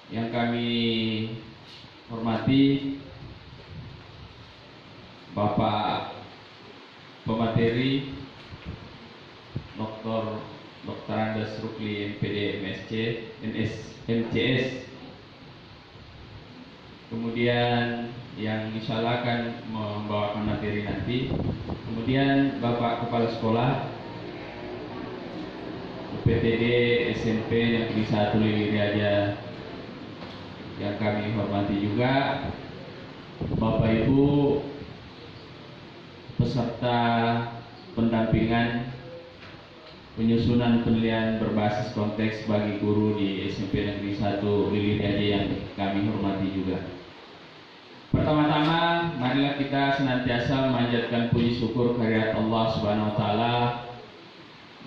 Yang kami hormati Bapak Pemateri Dr. Andes Rukli MPD MCS, kemudian yang insyaallah akan membawakan materi nanti, kemudian Bapak Kepala Sekolah UPTD SMP Negeri 1 Lili Raja yang kami hormati juga Bapak Ibu peserta pendampingan penyusunan penilaian berbasis konteks bagi guru di SMP Negeri 1 Lili Raja yang kami hormati juga. Pertama-tama, marilah kita senantiasa memanjatkan puji syukur kehadirat Allah Subhanahu wa taala,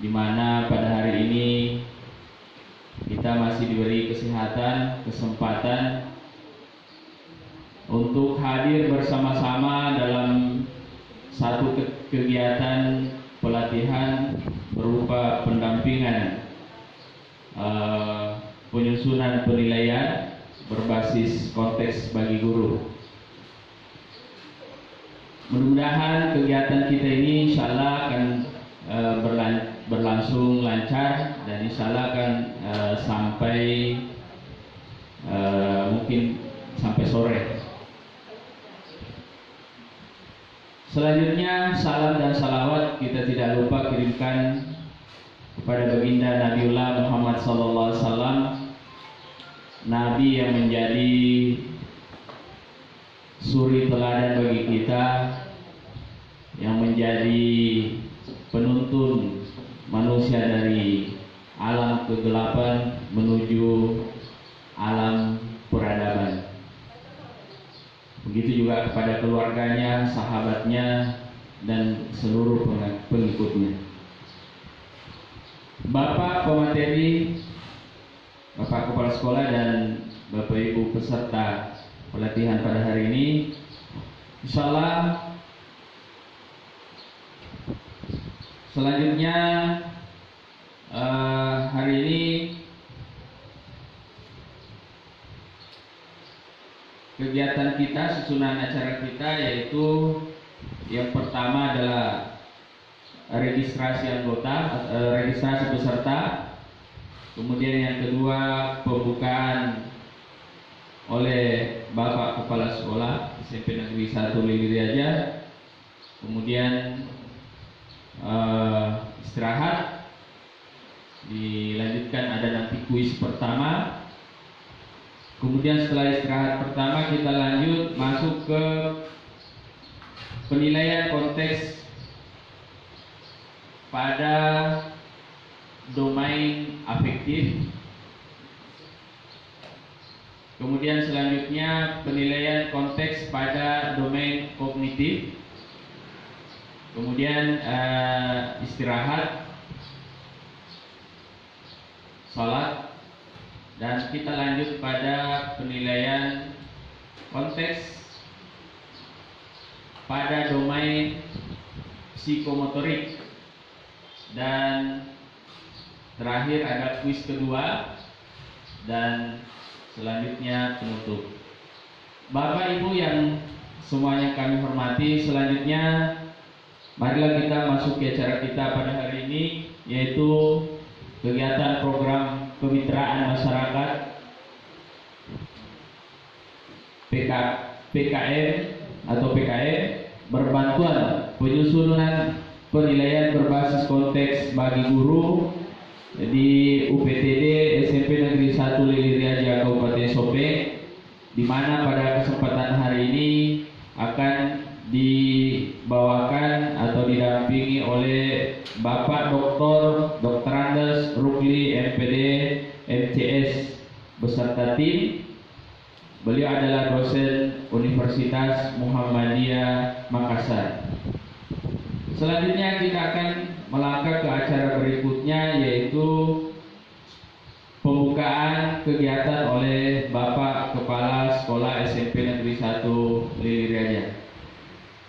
di mana pada hari ini kita masih diberi kesehatan, kesempatan untuk hadir bersama-sama dalam satu kegiatan pelatihan berupa pendampingan penyusunan penilaian berbasis konteks bagi guru. Mudah-mudahan kegiatan kita ini insyaallah akan berlangsung lancar dan insyaallah akan sampai mungkin sampai sore. Selanjutnya salam dan salawat kita tidak lupa kirimkan kepada baginda Nabiullah Muhammad SAW, Nabi yang menjadi suri teladan bagi kita, yang menjadi penuntun manusia dari alam kegelapan menuju alam peradaban. Begitu juga kepada keluarganya, sahabatnya, dan seluruh pengikutnya. Bapak pemateri, Bapak Kepala Sekolah, dan Bapak Ibu peserta pelatihan pada hari ini, insyaallah selanjutnya hari ini kegiatan kita, susunan acara kita, yaitu yang pertama adalah registrasi anggota, registrasi peserta, kemudian yang kedua pembukaan oleh Bapak Kepala Sekolah SMP Negeri 1 Lili Raja, kemudian istirahat, dilanjutkan ada nanti kuis pertama, kemudian setelah istirahat pertama kita lanjut masuk ke penilaian konteks pada domain afektif. Kemudian selanjutnya penilaian konteks pada domain kognitif. Kemudian istirahat, sholat, dan kita lanjut pada penilaian konteks pada domain psikomotorik. Dan terakhir ada kuis kedua dan selanjutnya penutup. Bapak Ibu yang semuanya kami hormati, selanjutnya marilah kita masuk ke acara kita pada hari ini, yaitu kegiatan program kemitraan masyarakat PKM atau PKM berbantuan penyusunan penilaian berbasis konteks bagi guru di UPTD SMP Negeri 1 Lili Raja Kabupaten Sopeng, di mana pada kesempatan hari ini akan dibawakan atau didampingi oleh Bapak Dr. Andes Rukli MPD MCS beserta tim. Beliau adalah dosen Universitas Muhammadiyah Makassar. Selanjutnya kita akan melangkah ke acara berikutnya, yaitu pembukaan kegiatan oleh Bapak Kepala Sekolah SMP Negeri 1 Lili Raja.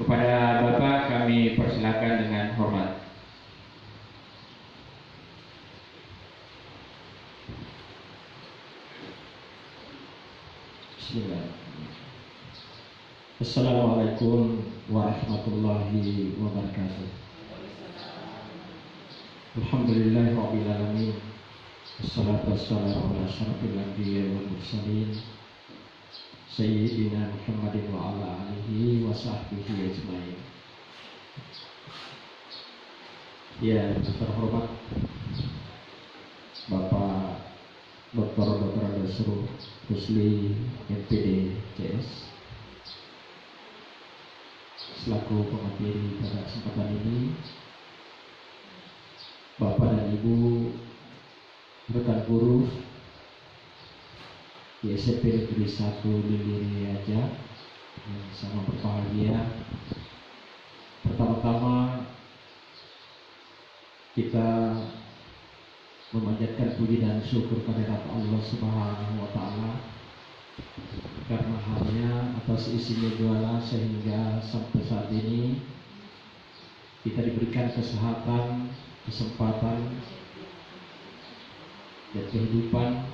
Kepada Bapak kami persilakan dengan hormat. Bismillah. Assalamualaikum warahmatullahi wabarakatuh. Alhamdulillahirabbil alamin. Wassalatu wassalamu ala asyrofil anbiya'i wal mursalin Sayyidina Muhammadin wa ala alihi wa sahbihi ajmain. Ya, terhormat Bapak Dr. Andes Rusli MPD CS selaku pemateri pada kesempatan ini, Bapak dan Ibu rekan guru di SMP Negeri 1 Lili Aja yang sangat berbahagia. Pertama-tama kita memanjatkan puji dan syukur kehadirat Allah Subhanahu wa taala karena hanya atas isinya juala sehingga sampai saat ini kita diberikan kesehatan, kesempatan dan kehidupan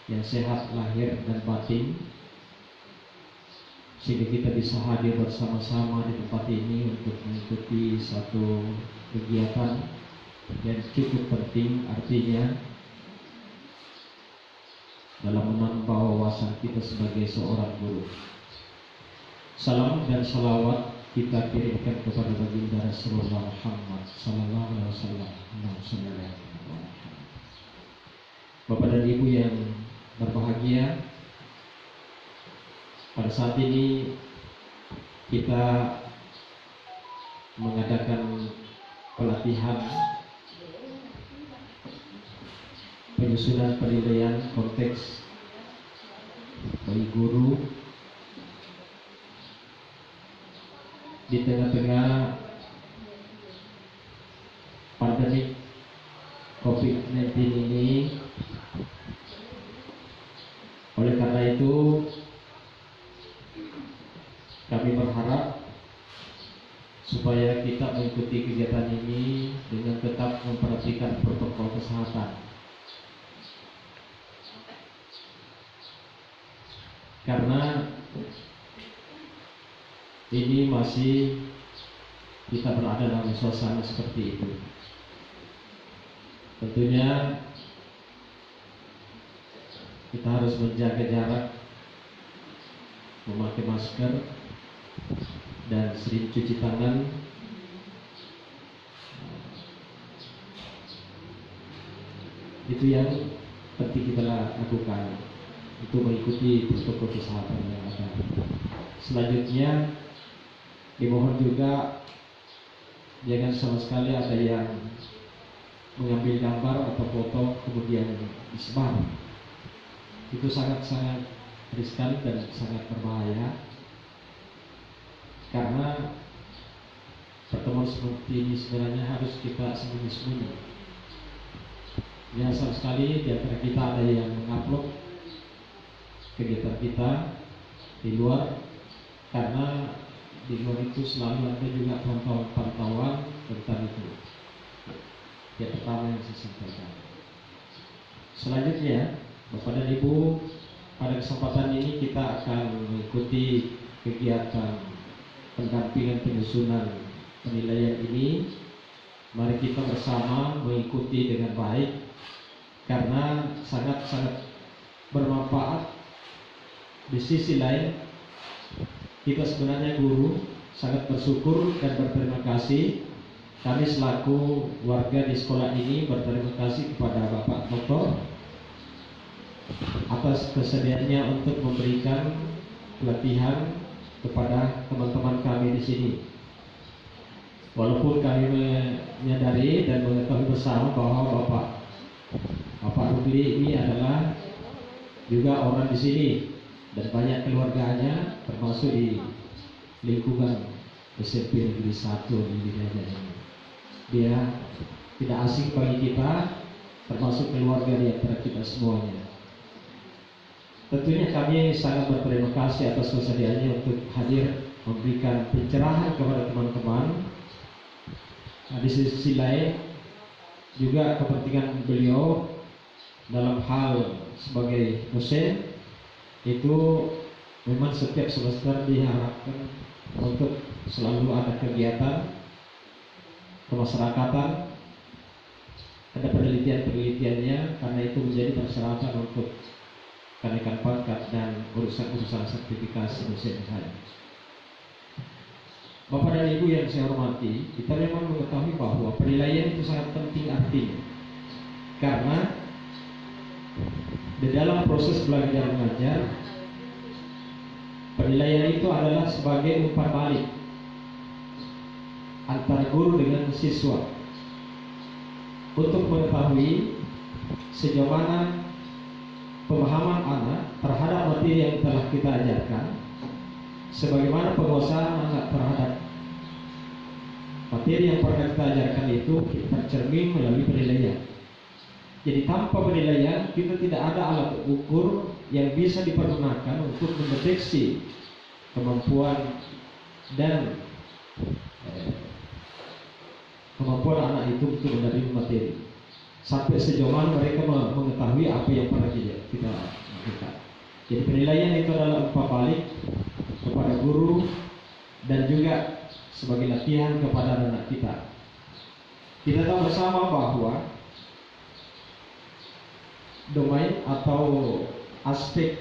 yang sehat lahir dan batin, sehingga kita bisa hadir bersama-sama di tempat ini untuk mengikuti satu kegiatan yang cukup penting, artinya dalam menambah wawasan kita sebagai seorang guru. Salam dan salawat kita kirimkan kepada baginda Rasulullah Muhammad sallallahu alaihi wasallam. Bapak dan Ibu yang berbahagia, pada saat ini kita mengadakan pelatihan penyusunan penilaian konteks bagi guru di tengah-tengah pandemi COVID-19 ini. Oleh karena itu, kami berharap supaya kita mengikuti kegiatan ini dengan tetap memperhatikan protokol kesehatan. Karena ini masih kita berada dalam suasana seperti itu. Tentunya kita harus menjaga jarak, memakai masker, dan sering cuci tangan. Itu yang penting kita lakukan, itu mengikuti protokol kesehatan yang ada. Selanjutnya dimohon juga jangan sama sekali ada yang mengambil gambar atau foto kemudian disebar. Itu sangat-sangat riskan dan sangat berbahaya, karena pertemuan seperti ini sebenarnya harus kita sembunyi-sembunyi. Biasa sekali di antara kita ada yang mengupload kegiatan kita di luar, karena di luar itu selalu ada juga pantauan tentang itu. Yang pertama yang saya sampaikan. Selanjutnya, Bapak dan Ibu, pada kesempatan ini kita akan mengikuti kegiatan pendampingan penyusunan penilaian ini. Mari kita bersama mengikuti dengan baik, karena sangat-sangat bermanfaat. Di sisi lain, kita sebenarnya guru sangat bersyukur dan berterima kasih. Kami selaku warga di sekolah ini berterima kasih kepada Bapak Doktor atas kesediaannya untuk memberikan pelatihan kepada teman-teman kami di sini. Walaupun kami menyadari dan mengetahui bersama bahwa Bapak Rukli ini adalah juga orang di sini dan banyak keluarganya, termasuk di lingkungan SMP Negeri 1 di Lili ini. Dia tidak asing bagi kita, termasuk keluarga di antara kita semuanya. Tentunya kami sangat berterima kasih atas kesediaannya untuk hadir memberikan pencerahan kepada teman-teman. Nah, di sisi lain juga kepentingan beliau dalam hal sebagai dosen itu memang setiap semester diharapkan untuk selalu ada kegiatan kemasyarakatan, ada penelitian-penelitiannya, karena itu menjadi persyaratan untuk kenaikan pangkat dan urusan-urusan sertifikasi dosen saya. Bapak dan Ibu yang saya hormati, kita memang mengetahui bahwa penilaian itu sangat penting artinya, karena di dalam proses belajar mengajar, penilaian itu adalah sebagai umpan balik antara guru dengan siswa untuk mengetahui sejauh mana pemahaman anak terhadap materi yang telah kita ajarkan, sebagaimana penguasaan anak terhadap materi yang pernah kita ajarkan itu tercermin melalui penilaian. Jadi tanpa penilaian kita tidak ada alat ukur yang bisa dipergunakan untuk mendeteksi kemampuan dan kemampuan anak itu untuk menerima materi, sampai sejauh mana mereka mengetahui apa yang pernah kita lakukan. Jadi penilaian itu adalah umpan balik kepada guru dan juga sebagai latihan kepada anak kita. Kita tahu bersama bahwa domain atau aspek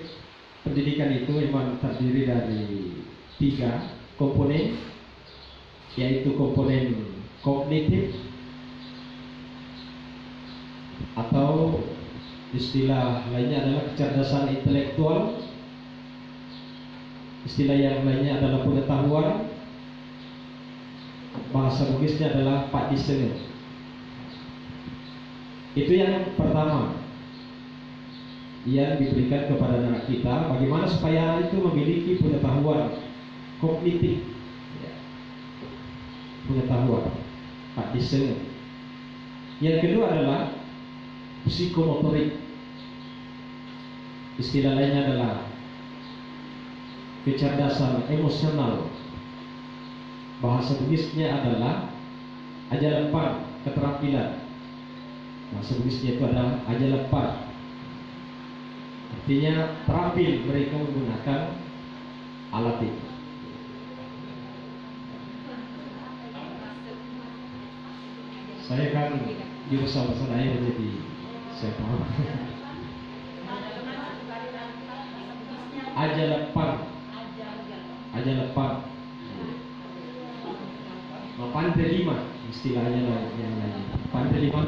pendidikan itu memang terdiri dari 3 komponen, yaitu komponen kognitif atau istilah lainnya adalah kecerdasan intelektual, istilah yang lainnya adalah pengetahuan, bahasa Bugisnya adalah padisene. Itu yang pertama yang diberikan kepada anak kita, bagaimana supaya anak itu memiliki pengetahuan kognitif, pengetahuan padisene. Yang kedua adalah psikomotorik, istilah lainnya adalah kecerdasan emosional, bahasa Bugisnya adalah ajalapan, keterampilan. Bahasa Bugisnya itu adalah ajalapan, artinya terampil mereka menggunakan alat itu. Saya kan jurusan bahasa daerah, jadi saya paham. Ajalapan, pantai lima istilahnya yang lain. Pantai lima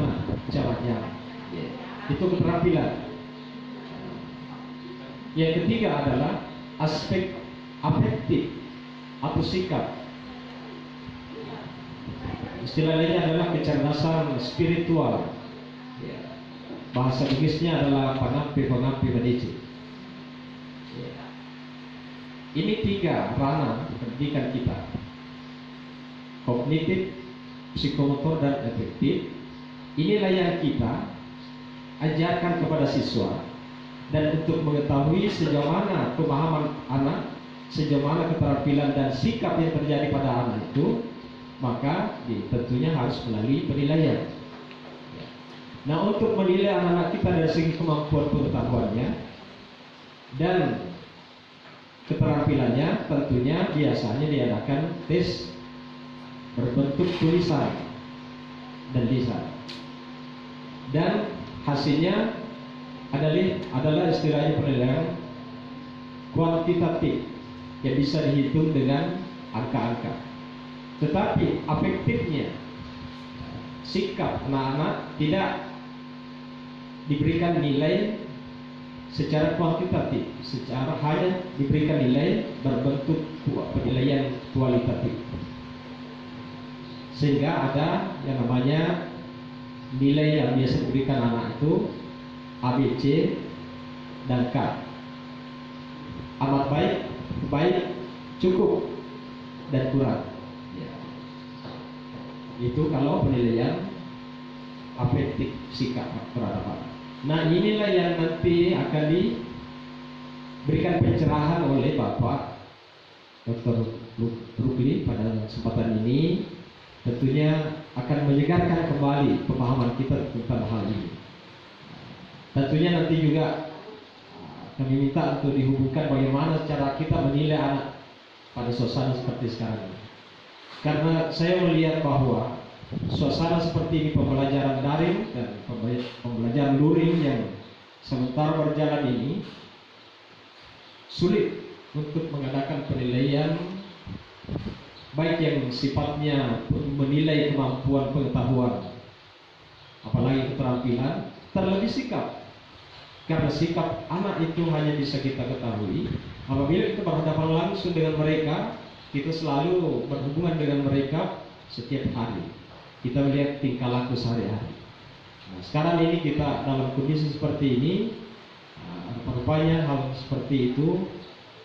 caranya, itu keterampilan. Yang ketiga adalah aspek afektif atau sikap. Istilah lainnya adalah kecerdasan spiritual. Bahasa Bugisnya adalah pangampi badici. Ini 3 ranah pendidikan kita: kognitif, psikomotor, dan afektif. Inilah yang kita ajarkan kepada siswa, dan untuk mengetahui sejauh mana pemahaman anak, sejauh mana keterampilan dan sikap yang terjadi pada anak itu, maka tentunya harus melalui penilaian. Nah, untuk menilai anak-anak kita dari segi kemampuan pengetahuannya dan keterampilannya, tentunya biasanya diadakan tes berbentuk tulisan dan lisan, dan hasilnya adalah istilahnya penilaian kuantitatif yang bisa dihitung dengan angka-angka. Tetapi afektifnya, sikap anak-anak tidak diberikan nilai secara kuantitatif, secara hanya diberikan nilai berbentuk penilaian kualitatif. Sehingga ada yang namanya nilai yang biasa diberikan anak itu A, B, C, dan K. Amat baik, baik, cukup, dan kurang. Itu kalau penilaian afektif, sikap terhadap anak. Nah, inilah yang nanti akan diberikan pencerahan oleh Bapak Dr. Rukli pada kesempatan ini. Tentunya akan menyegarkan kembali pemahaman kita tentang hal ini. Tentunya nanti juga kami minta untuk dihubungkan bagaimana cara kita menilai anak pada suasana seperti sekarang ini. Karena saya melihat bahwa suasana seperti ini, pembelajaran daring dan pembelajaran luring yang sementara berjalan ini, sulit untuk mengadakan penilaian baik yang sifatnya menilai kemampuan pengetahuan, apalagi keterampilan, terlebih sikap. Karena sikap anak itu hanya bisa kita ketahui apabila kita berhadapan langsung dengan mereka, kita selalu berhubungan dengan mereka setiap hari. Kita melihat tingkah laku sehari-hari. Nah, sekarang ini kita dalam kondisi seperti ini, rupanya hal seperti itu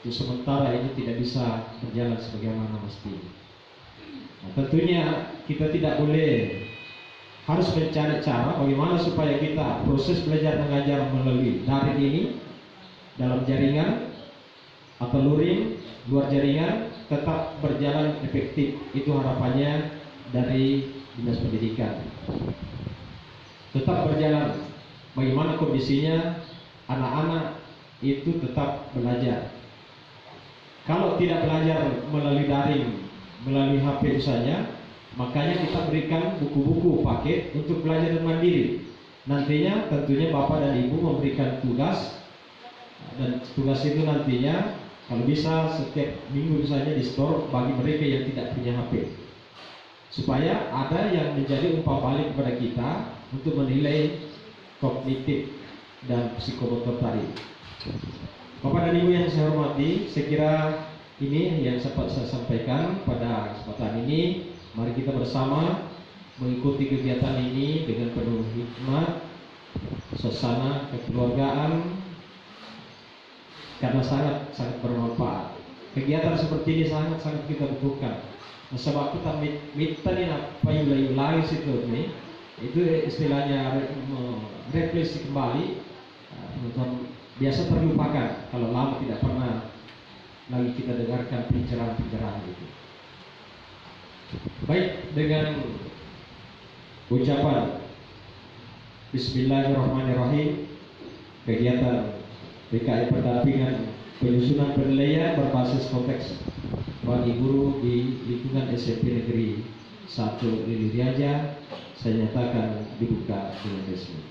sementara ini tidak bisa berjalan sebagaimana mestinya. Nah, tentunya kita tidak boleh, harus mencari cara bagaimana supaya kita proses belajar mengajar melalui daring ini dalam jaringan atau luring, luar jaringan tetap berjalan efektif. Itu harapannya dari Dinas Pendidikan. Tetap berjalan bagaimana kondisinya anak-anak itu tetap belajar. Kalau tidak belajar melalui daring, melalui HP saja, makanya kita berikan buku-buku paket untuk belajar mandiri. Nantinya tentunya Bapak dan Ibu memberikan tugas, dan tugas itu nantinya kalau bisa setiap minggu misalnya di store bagi mereka yang tidak punya HP, supaya ada yang menjadi umpan balik kepada kita untuk menilai kognitif dan psikomotor tadi. Bapak dan Ibu yang saya hormati, saya kira ini yang sempat saya sampaikan pada kesempatan ini. Mari kita bersama mengikuti kegiatan ini dengan penuh hikmat, suasana kekeluargaan, karena sangat bermanfaat. Kegiatan seperti ini sangat kita butuhkan. Nah, sebab kita minta nih apa yang lain situ nih, itu istilahnya refleksi kembali, biasa terlupakan kalau lama tidak pernah lagi kita dengarkan pencerahan-pencerahan itu. Baik, dengan ucapan Bismillahirrahmanirrahim, kegiatan PKI pendampingan penyusunan penilaian berbasis konteks bagi guru di lingkungan SMP Negeri 1 Lili Riaja saya nyatakan dibuka dengan resmi.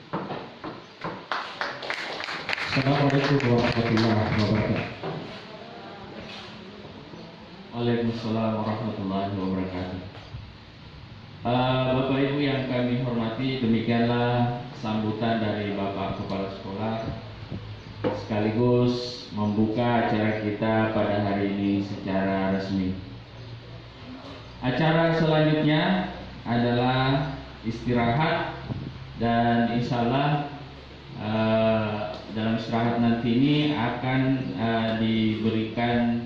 Assalamualaikum warahmatullahi wabarakatuh. Waalaikumsalam warahmatullahi wabarakatuh. Bapak Ibu yang kami hormati, demikianlah sambutan dari Bapak Kepala Sekolah sekaligus membuka acara kita pada hari ini secara resmi. Acara selanjutnya adalah istirahat, dan insya Allah dalam istirahat nanti ini akan diberikan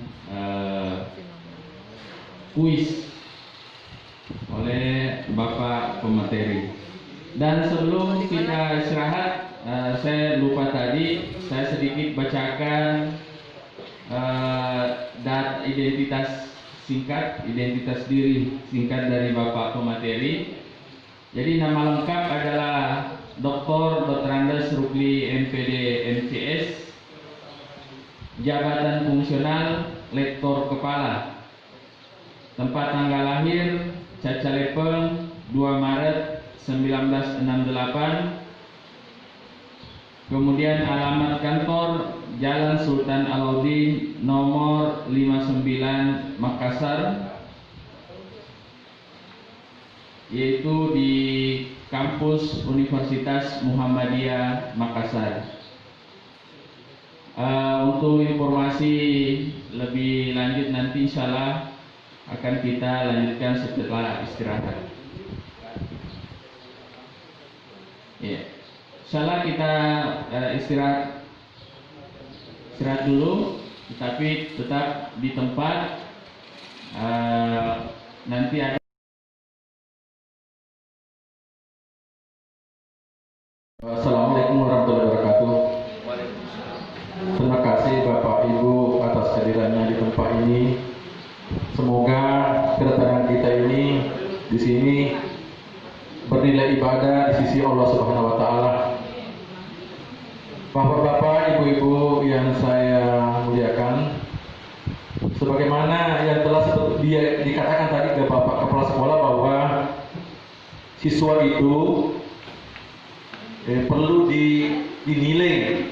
kuis oleh Bapak pemateri. Dan sebelum kita istirahat, saya lupa tadi, saya sedikit bacakan identitas diri singkat dari Bapak pemateri. Jadi nama lengkap adalah Dr. Andes Rukli MPD MCS, jabatan fungsional Lektor Kepala, tempat tanggal lahir Cacalepeng 2 Maret 1968, kemudian alamat kantor Jalan Sultan Alauddin nomor 59 Makassar, yaitu di kampus Universitas Muhammadiyah Makassar. Untuk informasi lebih lanjut nanti insya Allah akan kita lanjutkan setelah istirahat. Ya, insya Allah kita istirahat dulu, tetapi tetap di tempat. Nanti ada. Assalamualaikum warahmatullahi wabarakatuh. Terima kasih Bapak Ibu atas kehadirannya di tempat ini. Semoga kedatangan kita ini di sini bernilai ibadah di sisi Allah Subhanahu wa taala. Bapak-bapak, Ibu Bapak Ibu yang saya muliakan, sebagaimana yang telah dikatakan tadi ke Bapak Kepala Sekolah bahwa siswa itu perlu dinilai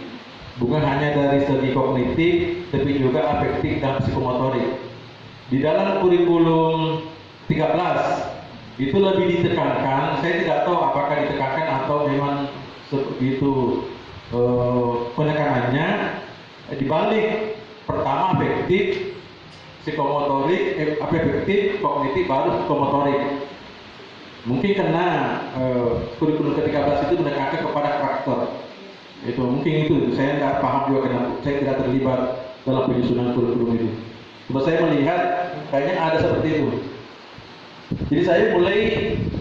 bukan hanya dari segi kognitif, tapi juga afektif dan psikomotorik. Di dalam kurikulum 13 itu lebih ditekankan, saya tidak tahu apakah ditekankan atau memang seperti itu penekanannya, dibalik pertama afektif, psikomotorik, afektif, kognitif, baru psikomotorik. Mungkin karena kurikulum ke-13 itu menekankan kepada karakter. Itu mungkin itu, saya tidak paham juga kenapa saya tidak terlibat dalam penyusunan kurikulum itu. Cuma saya melihat kayaknya ada seperti itu. Jadi saya mulai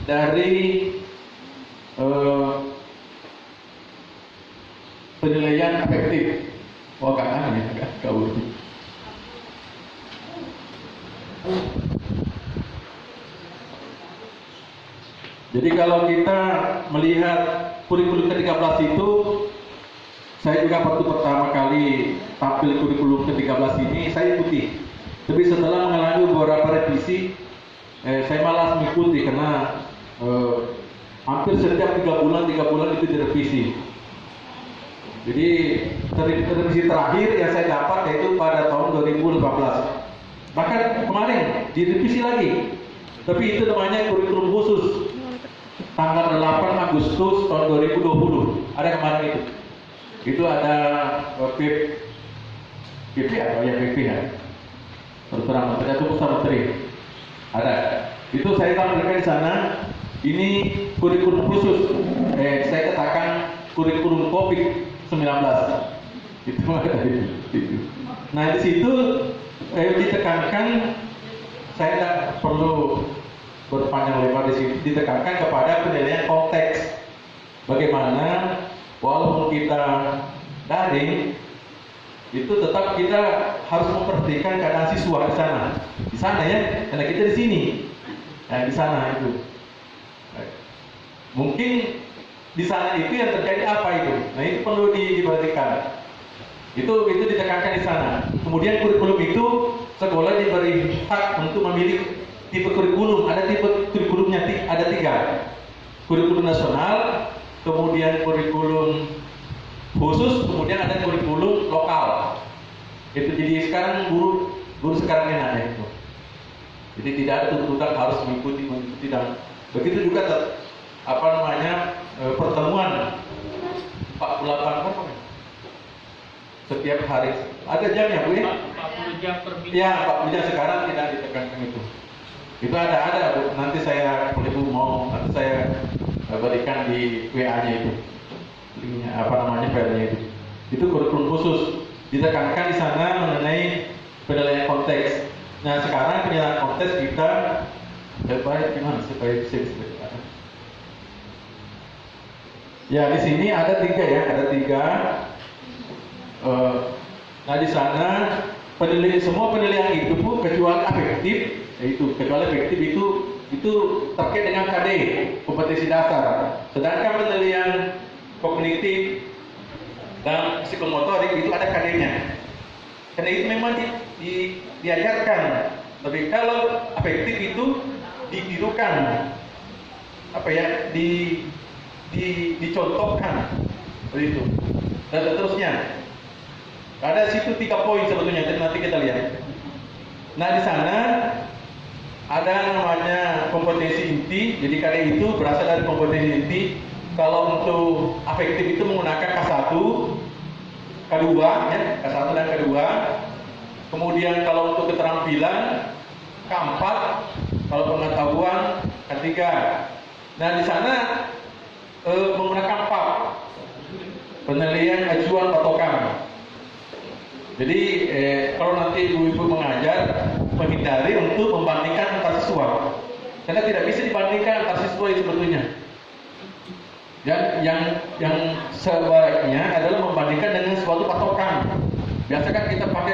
dari penilaian afektif. Oh, kangen ya, agak kabur. Jadi kalau kita melihat kurikulum ke-13 itu, saya juga waktu pertama kali tampil kurikulum ke-13 ini, saya ikuti. Tapi setelah mengalami beberapa revisi, saya malas mengikuti karena hampir setiap 3 bulan itu direvisi. Jadi revisi terakhir yang saya dapat yaitu pada tahun 2015. Bahkan kemarin direvisi lagi. Tapi itu namanya kurikulum khusus. Tanggal 8 Agustus tahun 2020 ada kemarin itu. Itu ada PP atau ya PP ya. Peraturan Menteri atau Pusat Menteri. Ada. Itu saya tampilkan di sana. Ini kurikulum khusus. Saya katakan kurikulum COVID-19. Itu ada itu. Nah di situ ditekankan, saya tidak perlu berpanjang lebar di sini, ditekankan kepada penilaian konteks. Bagaimana walaupun kita daring, itu tetap kita harus memperhatikan keadaan siswa di sana. Di sana ya, karena kita di sini. Nah, di sana itu. Mungkin di sana itu yang terjadi apa itu? Nah, itu perlu diperhatikan. Itu ditekankan di sana. Kemudian kurikulum itu sekolah diberi hak untuk memilih tipe kurikulum. Ada tipe kurikulumnya ada 3. Kurikulum nasional, kemudian kurikulum khusus, kemudian ada kurikulum lokal. Itu jadi sekarang guru sekarang enak ya itu. Jadi tidak ada tuntutan harus mengikuti dan begitu juga pertemuan 48 apa? Setiap hari ada jamnya Bu ya? 40 jam per minggu. Ya, 40 jam sekarang tidak ditekankan itu. Itu ada Bu. Nanti saya kalau Ibu mau nanti saya berikan di WA-nya itu. Linknya filenya itu. Itu kurikulum khusus. Ditekankan di sana mengenai penilaian konteks. Nah, sekarang penilaian konteks kita baik gimana supaya bisa disebutkan. Ya, di sini ada 3 ya, ada 3. Nah di sana semua penilaian itu Bu kecuali afektif, kecuali afektif itu terkait dengan KD kompetensi dasar. Sedangkan penilaian kognitif dan psikomotorik itu ada KD-nya. Karena itu memang diajarkan. Tapi kalau afektif itu ditirukan, dicontohkan seperti itu dan seterusnya. Ada situ 3 poin sebetulnya, nanti kita lihat. Nah di sana ada namanya kompetensi inti. Jadi KD itu berasal dari kompetensi inti. Kalau untuk afektif itu menggunakan K1, K2 ya, K1 dan K2. Kemudian kalau untuk keterampilan K4, kalau pengetahuan K3. Nah di sana menggunakan PAP, penilaian acuan patokan. Jadi kalau nanti ibu-ibu mengajar, menghindari untuk membandingkan antar siswa, karena tidak bisa dibandingkan antar siswa itu sebetulnya. Dan yang sebaiknya adalah membandingkan dengan suatu patokan. Biasa kan kita pakai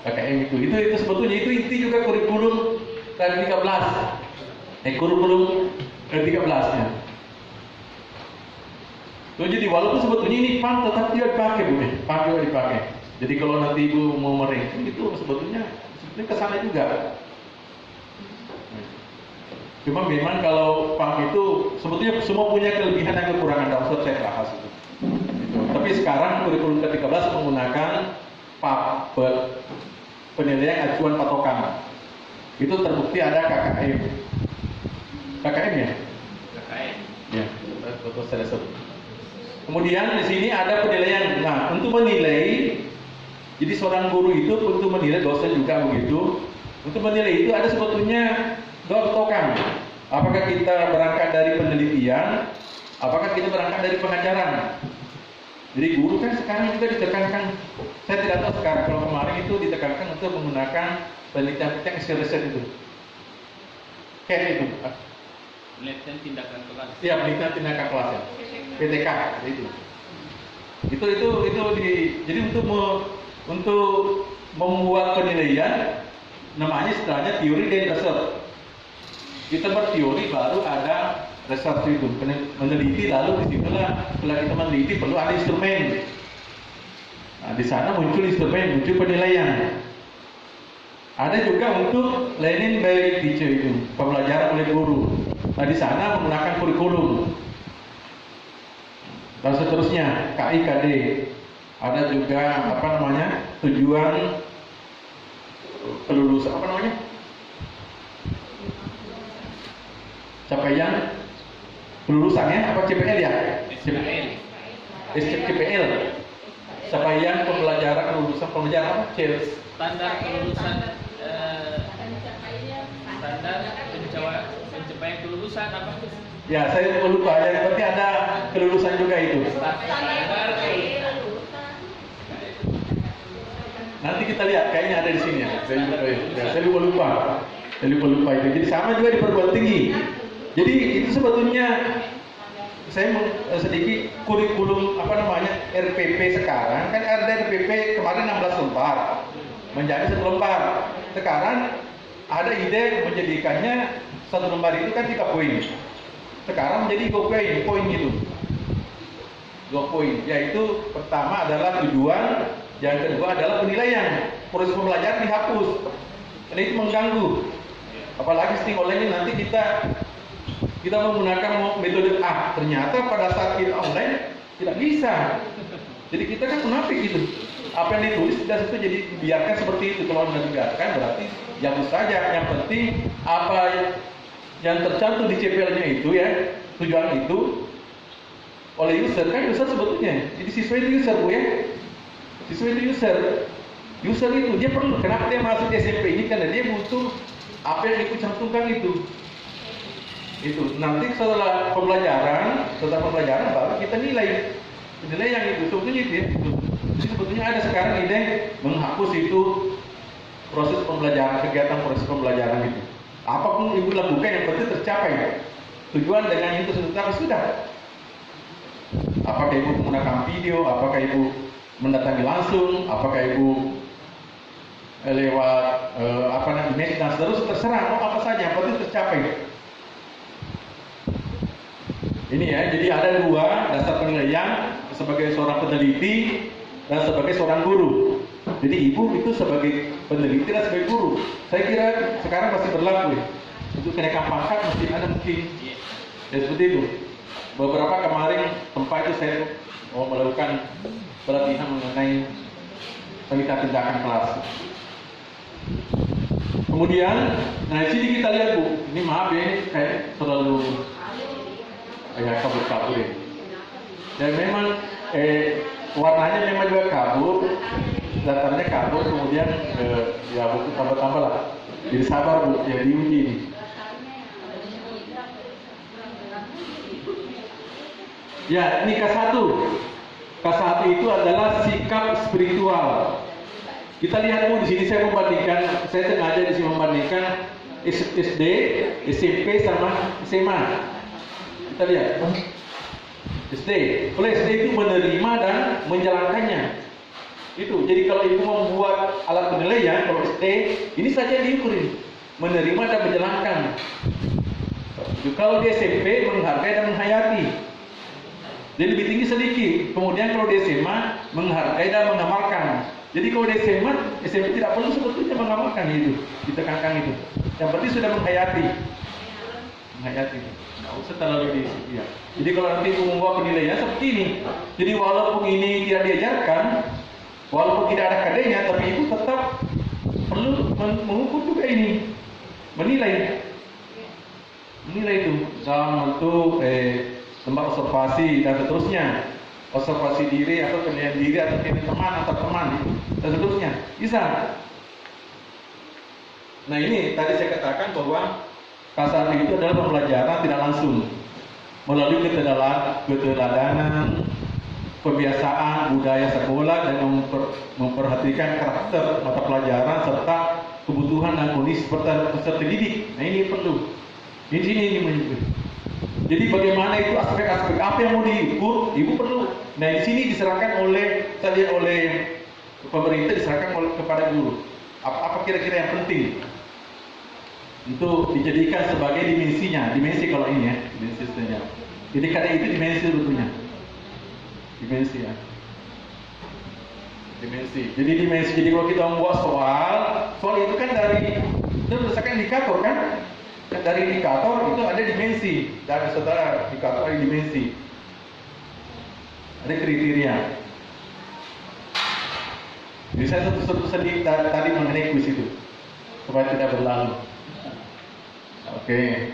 KKM itu sebetulnya itu inti juga kurikulum ke-13. Kurikulum ke-13 ya. So, jadi walaupun sebetulnya ini PAM tetap tidak dipakai Bu, PAM juga dipakai. Jadi kalau nanti Ibu mau meranking itu sebetulnya ke sana juga. Cuma memang kalau PAM itu sebetulnya semua punya kelebihan dan kekurangan, tidak usah saya bahas itu. Gitu. Tapi sekarang kurikulum ke-13 menggunakan PAM, penilaian acuan patokan. Itu terbukti ada KKM. KKM ya? KKM. Ya, betul saya sebut. Kemudian di sini ada penilaian. Nah, untuk menilai, jadi seorang guru itu untuk menilai, dosen juga begitu. Untuk menilai itu ada sebetulnya dua patokan. Apakah kita berangkat dari penelitian, apakah kita berangkat dari pengajaran. Jadi guru kan sekarang juga ditekankan, saya tidak tahu sekarang, kalau kemarin itu ditekankan untuk menggunakan penelitian skill riset itu. CAT itu. Penelitian tindakan kelas. Iya, penelitian tindakan kelas ya. PTK itu. Jadi untuk membuat penilaian namanya istilahnya teori dan research. Kita berteori baru ada research itu, meneliti, lalu disitulah setelah kita meneliti perlu ada instrumen. Nah, di sana muncul instrumen, muncul penilaian. Ada juga untuk learning by teacher itu, pembelajaran oleh guru. Nah, di sana menggunakan kurikulum. Dan seterusnya, KIKD. Ada juga tujuan kelulusan capaian kelulusan ya, apa CPL ya? CPL. Capaian pembelajaran kelulusan pembelajaran apa? Standar kelulusan standar pencapaian kelulusan apa? Ya, saya lupa ya, berarti ada kelulusan juga itu. Nanti kita lihat, kayaknya ada di sini ya. Saya lupa itu. Jadi sama juga di perguruan tinggi. Jadi itu sebetulnya saya sedikit kurikulum RPP sekarang kan ada RPP kemarin 16 lembar menjadi 1 lembar. Sekarang ada ide menjadikannya 1 lembar itu kan 3 poin. Sekarang menjadi 2 poin itu. 2 poin, yaitu pertama adalah tujuan, yang kedua adalah penilaian. Proses pembelajaran dihapus. Dan itu mengganggu. Apalagi sting online nanti kita menggunakan metode A, ternyata pada saat kita online tidak bisa. Jadi kita kan munafik gitu. Apa yang ditulis tidak sesuai, jadi biarkan seperti itu. Kalau dibiarkan berarti hapus saja. Yang penting apa yang tercantum di CPL-nya itu ya, tujuan itu oleh user kan, user sebetulnya. Jadi siswa itu user Bu ya. Siswa itu user. User itu dia perlu, kenapa dia masuk di SMP ini, karena dia butuh apa yang ikut cantumkan itu. Itu nanti setelah pembelajaran baru kita nilai yang itu sebetulnya itu ya. Jadi sebetulnya ada sekarang ide menghapus itu proses pembelajaran, kegiatan proses pembelajaran itu. Apapun ibu lakukan yang penting tercapai tujuan dengan itu sudah. Apakah ibu menggunakan video, apakah ibu mendatangi langsung, apakah ibu lewat image dan seterusnya, terserah mau apa saja yang penting tercapai. Ini ya, jadi ada 2 dasar penilaian, sebagai seorang peneliti dan sebagai seorang guru. Jadi ibu itu sebagai peneliti dan sebagai guru. Saya kira sekarang masih berlaku ya. Untuk kenaikan pangkat mesti ada mungkin. Ya seperti itu. Beberapa kemarin tempat itu saya mau melakukan pelatihan mengenai penelitian tindakan kelas. Kemudian, nah di sini kita lihat Bu, ini maaf ya, ini kayak terlalu kabur-kabur ya. Dan memang warnanya memang juga kabur, datarnya kabur, kemudian ya buku tambah-tambah lah. Jadi sabar Bu, ya diuji ini. Ya, ini K1. K1 itu adalah sikap spiritual. Kita lihat Bu, di sini saya sengaja di sini membandingkan SD, SMP sama SMA. Kita lihat. SD. Kalau SD itu menerima dan menjalankannya. Itu. Jadi kalau ibu membuat alat penilaian, kalau SD, ini saja diukurin. Menerima dan menjalankan. Kalau di SMP, menghargai dan menghayati. Jadi lebih tinggi sedikit. Kemudian kalau di SMA menghargai dan mengamalkan. Jadi kalau di SMA, SMP tidak perlu sebetulnya mengamalkan itu, ditekankan itu. Yang penting sudah menghayati. Menghayati. Nggak usah terlalu di ya. Jadi kalau nanti membawa penilaian seperti ini. Jadi walaupun ini tidak diajarkan, walaupun tidak ada kadenya, tapi ibu tetap perlu mengukur juga ini, menilai itu dalam bentuk tempat observasi dan seterusnya, observasi diri atau penilaian diri atau penilaian teman antar teman itu dan seterusnya bisa. Nah ini tadi saya katakan bahwa kasar itu adalah pembelajaran tidak langsung melalui keteladanan, kebiasaan, budaya sekolah dan memperhatikan karakter mata pelajaran serta kebutuhan dan kondisi peserta didik. Nah ini perlu. Di sini ini menyebut. Jadi bagaimana itu aspek-aspek apa yang mau diukur, ibu perlu. Nah di sini diserahkan oleh pemerintah, diserahkan kepada guru. Apa kira-kira yang penting untuk dijadikan sebagai dimensinya, dimensi kalau ini ya, dimensi saja. Jadi karena itu dimensi sebetulnya. Dimensi ya. Dimensi. Jadi dimensi. Jadi kalau kita membuat soal itu kan itu berdasarkan indikator kan? Dari indikator itu ada dimensi. Dan setelah indikator ada dimensi. Ada kriteria. Jadi saya satu sedikit tadi mengenai kuis itu supaya tidak berlalu. Oke.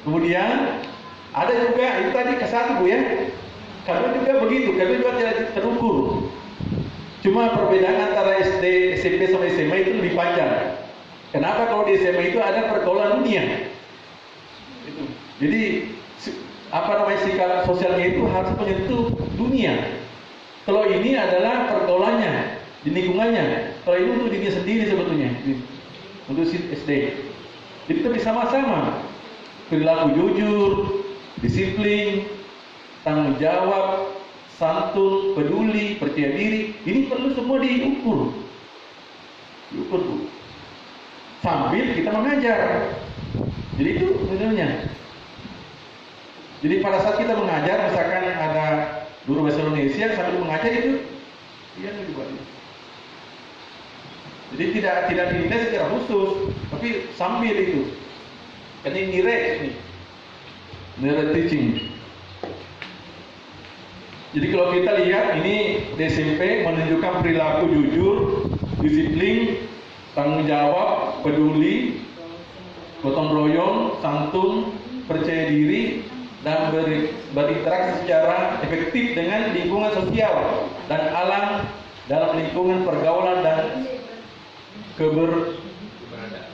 Kemudian ada juga itu tadi ke-1 Bu ya. Kami juga begitu, kami juga tidak terukur. Cuma perbedaan antara SD, SMP sama SMA itu lebih panjang. Kenapa? Kalau di SMA itu ada pergaulan dunia. Itu. Jadi sikap sosialnya itu harus menyentuh dunia. Kalau ini adalah pergaulannya di lingkungannya. Kalau ini untuk dirinya sendiri sebetulnya. Untuk SD. Jadi tapi sama-sama perilaku jujur, disiplin, tanggung jawab, santun, peduli, percaya diri, ini perlu semua diukur. Diukur Bu. Sambil kita mengajar. Jadi itu sebenarnya. Jadi pada saat kita mengajar, misalkan ada guru bahasa Indonesia sambil mengajar itu, iya dibuat. Jadi tidak dinilai secara khusus, tapi sambil itu. Karena ini direct teaching. Jadi kalau kita lihat ini di SMP menunjukkan perilaku jujur, disiplin, tanggung jawab, peduli, gotong royong, santun, percaya diri, dan berinteraksi secara efektif dengan lingkungan sosial dan alam dalam lingkungan pergaulan dan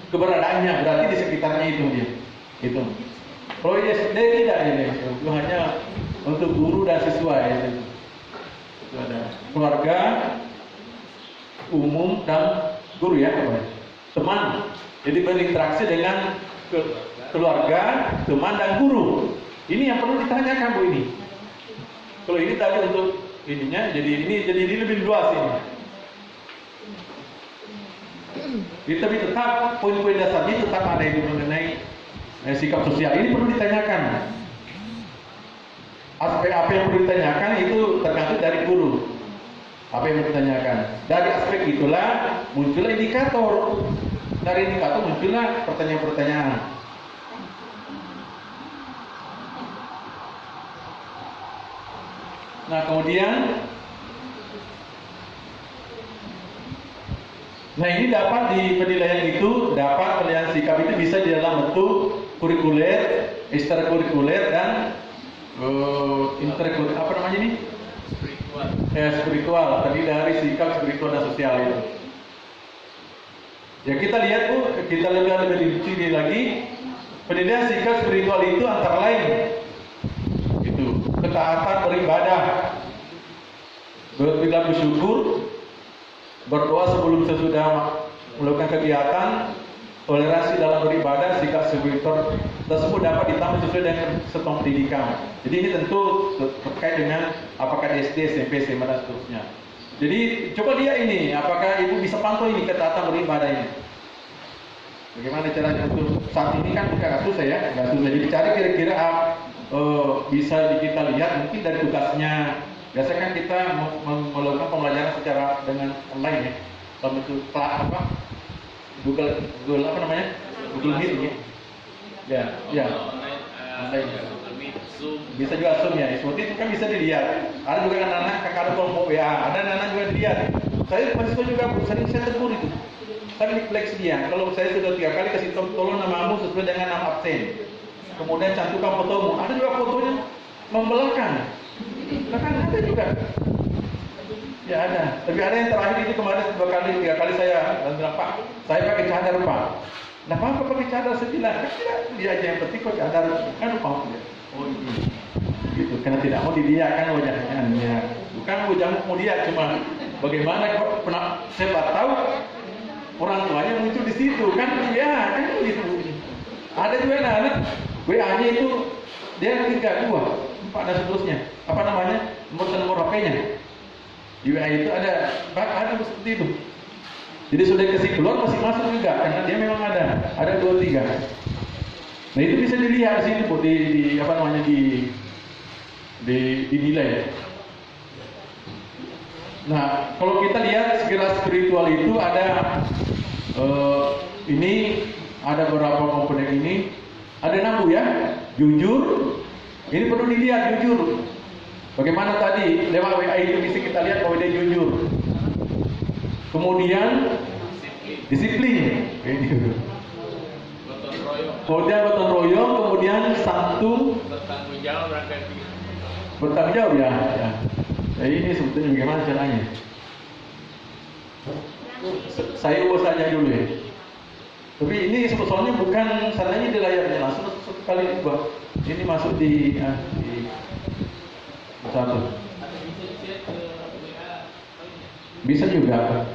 keberadaannya, berarti di sekitarnya itu dia. Itu. Kalau di SD tidak ini, itu hanya untuk guru dan siswa ya. Itu ada keluarga, umum dan guru ya, teman. Jadi berinteraksi dengan keluarga, teman dan guru. Ini yang perlu ditanyakan Bu ini. Kalau ini tadi untuk ininya, jadi ini lebih luas ini. Tapi tetap poin-poin dasarnya tetap ada itu mengenai sikap sosial. Ini perlu ditanyakan. Aspek apa yang perlu ditanyakan itu tergantung dari guru. Apa yang perlu ditanyakan. Dari aspek itulah muncullah indikator. Dari indikator muncullah pertanyaan-pertanyaan. Nah kemudian, ini dapat di penilaian itu, dapat penilaian sikap itu bisa di dalam bentuk kurikuler, ekstrakurikuler dan interkurikuler, apa namanya ini? Spiritual. Spiritual. Tadi dari sikap spiritual dan sosial itu. Ya kita lihat Bu, kita lebih rinci lagi. Penilaian sikap spiritual itu antara lain itu ketaatan beribadah, berperilaku syukur, berdoa sebelum sesudah melakukan kegiatan, toleransi dalam beribadah, sikap spiritual tersebut dapat ditambah sesuai dengan satuan pendidikan. Jadi ini tentu terkait dengan apakah di SD, SMP, SMA dan seterusnya. Jadi coba lihat ini, apakah ibu bisa pantau ini ketaatan beribadah ini. Bagaimana caranya untuk saat ini kan bukan susah ya, nggak susah. Jadi cari kira-kira bisa kita lihat mungkin dari tugasnya. Biasanya kan kita melakukan pembelajaran secara dengan online ya, dalam bentuk Google apa namanya, Google Meet ya, ya, online. Bisa juga Zoom ya, seperti itu kan bisa dilihat. Ada juga anak-anak kakak ada kelompok WA, ada anak-anak juga dilihat. Saya mahasiswa juga sering saya tegur itu. Saya refleksi dia. Kalau saya sudah 3 kali kasih tolong namamu sesuai dengan nama absen. Kemudian cantumkan fotomu. Ada juga fotonya membelakang. Bahkan ada juga. Ya ada. Tapi ada yang terakhir itu kemarin 2 kali, 3 kali saya dan bilang, Pak, saya pakai cadar Pak. Nah, apa pakai cadar? Saya bilang, kan tidak, dia aja yang penting kok cadar kan lupa. Oh ini. Gitu. Karena tidak mau dilihat kan wajahnya. Bukan wajahmu mau lihat, cuma bagaimana kok pernah saya tahu orang tuanya muncul di situ kan, ya kan gitu. Ada juga anak-anak WA-nya itu dia 3, 2, 4 dan seterusnya. Apa namanya? Nomor HP-nya. Di WA itu ada seperti itu. Jadi sudah kasih keluar masih masuk juga karena dia memang ada 2, 3. Nah itu bisa dilihat di sini Bu, di apa namanya dinilai. Nah kalau kita lihat segera spiritual itu ada ini ada beberapa komponen ini. Ada 6 Bu ya, jujur. Ini perlu dilihat jujur. Bagaimana tadi lewat WA itu bisa kita lihat bahwa dia jujur. Kemudian disiplin. Kemudian gotong royong, kemudian satu bertanggung jawab ya. Nah, ini sebetulnya bagaimana caranya? Saya ubah saja dulu ya. Tapi ini soalnya bukan sananya di layarnya langsung sekali ubah. Ini masuk di satu. Bisa juga.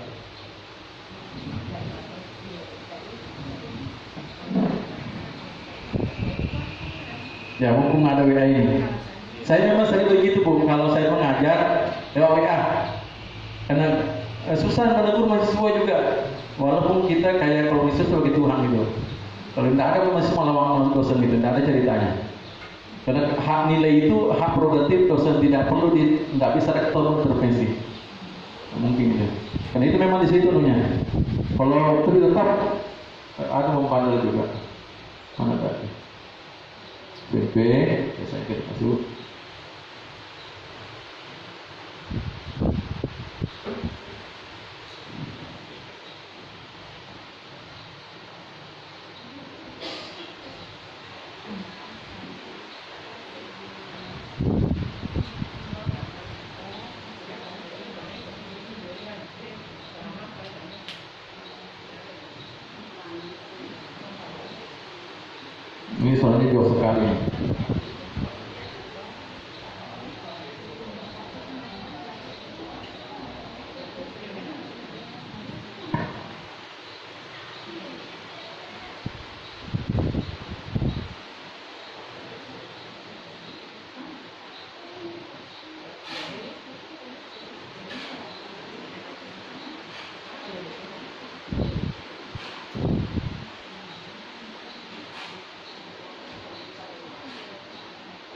Ya, mumpung ada WA ini. Saya memang sering begitu Bu, kalau saya mengajar lewat WA. Karena susah menegur mahasiswa juga. Walaupun kita kayak kalau bisa sebagai Tuhan gitu. Kalau tidak ada mahasiswa lawan dosen gitu, tidak ada ceritanya. Karena hak nilai itu hak prerogatif dosen, tidak perlu tidak bisa rektor intervensi. Mungkin gitu. Karena itu memang di situ nya. Kalau itu tetap ada mempanel juga. Mana tadi? BP, saya kira masuk. Ini soalnya jauh sekali.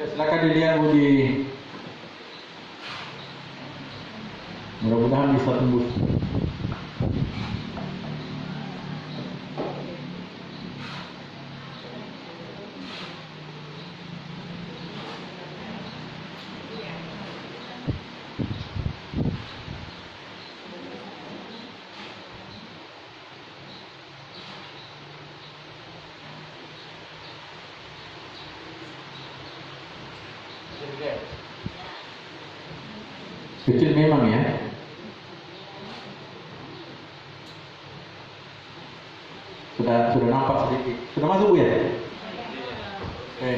Silakan dilihat Bu di, mudah-mudahan bisa tembus. Kecil memang ya. Sudah nampak sedikit. Sudah masuk ya? Oke.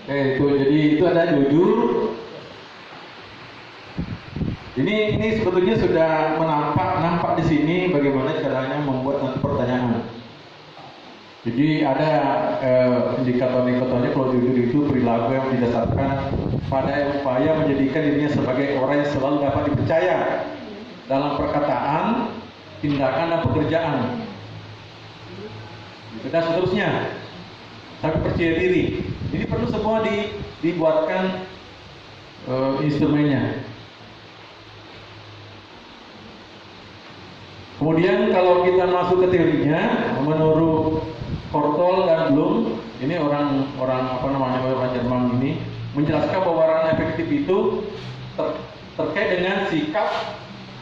Oke, itu jadi itu ada jujur. Ini sebetulnya sudah nampak di sini bagaimana caranya membuat nanti pertanyaan. Jadi ada indikator-indikatornya kalau jujur itu perilaku yang didasarkan pada upaya menjadikan dirinya sebagai orang yang selalu dapat dipercaya dalam perkataan, tindakan dan pekerjaan. Dan seterusnya sampai percaya diri. Jadi perlu semua dibuatkan instrumennya. Kemudian kalau kita masuk ke teorinya, menurut Kortol dan Bloom, ini orang Jerman ini menjelaskan bahwa wawasan efektif itu terkait dengan sikap,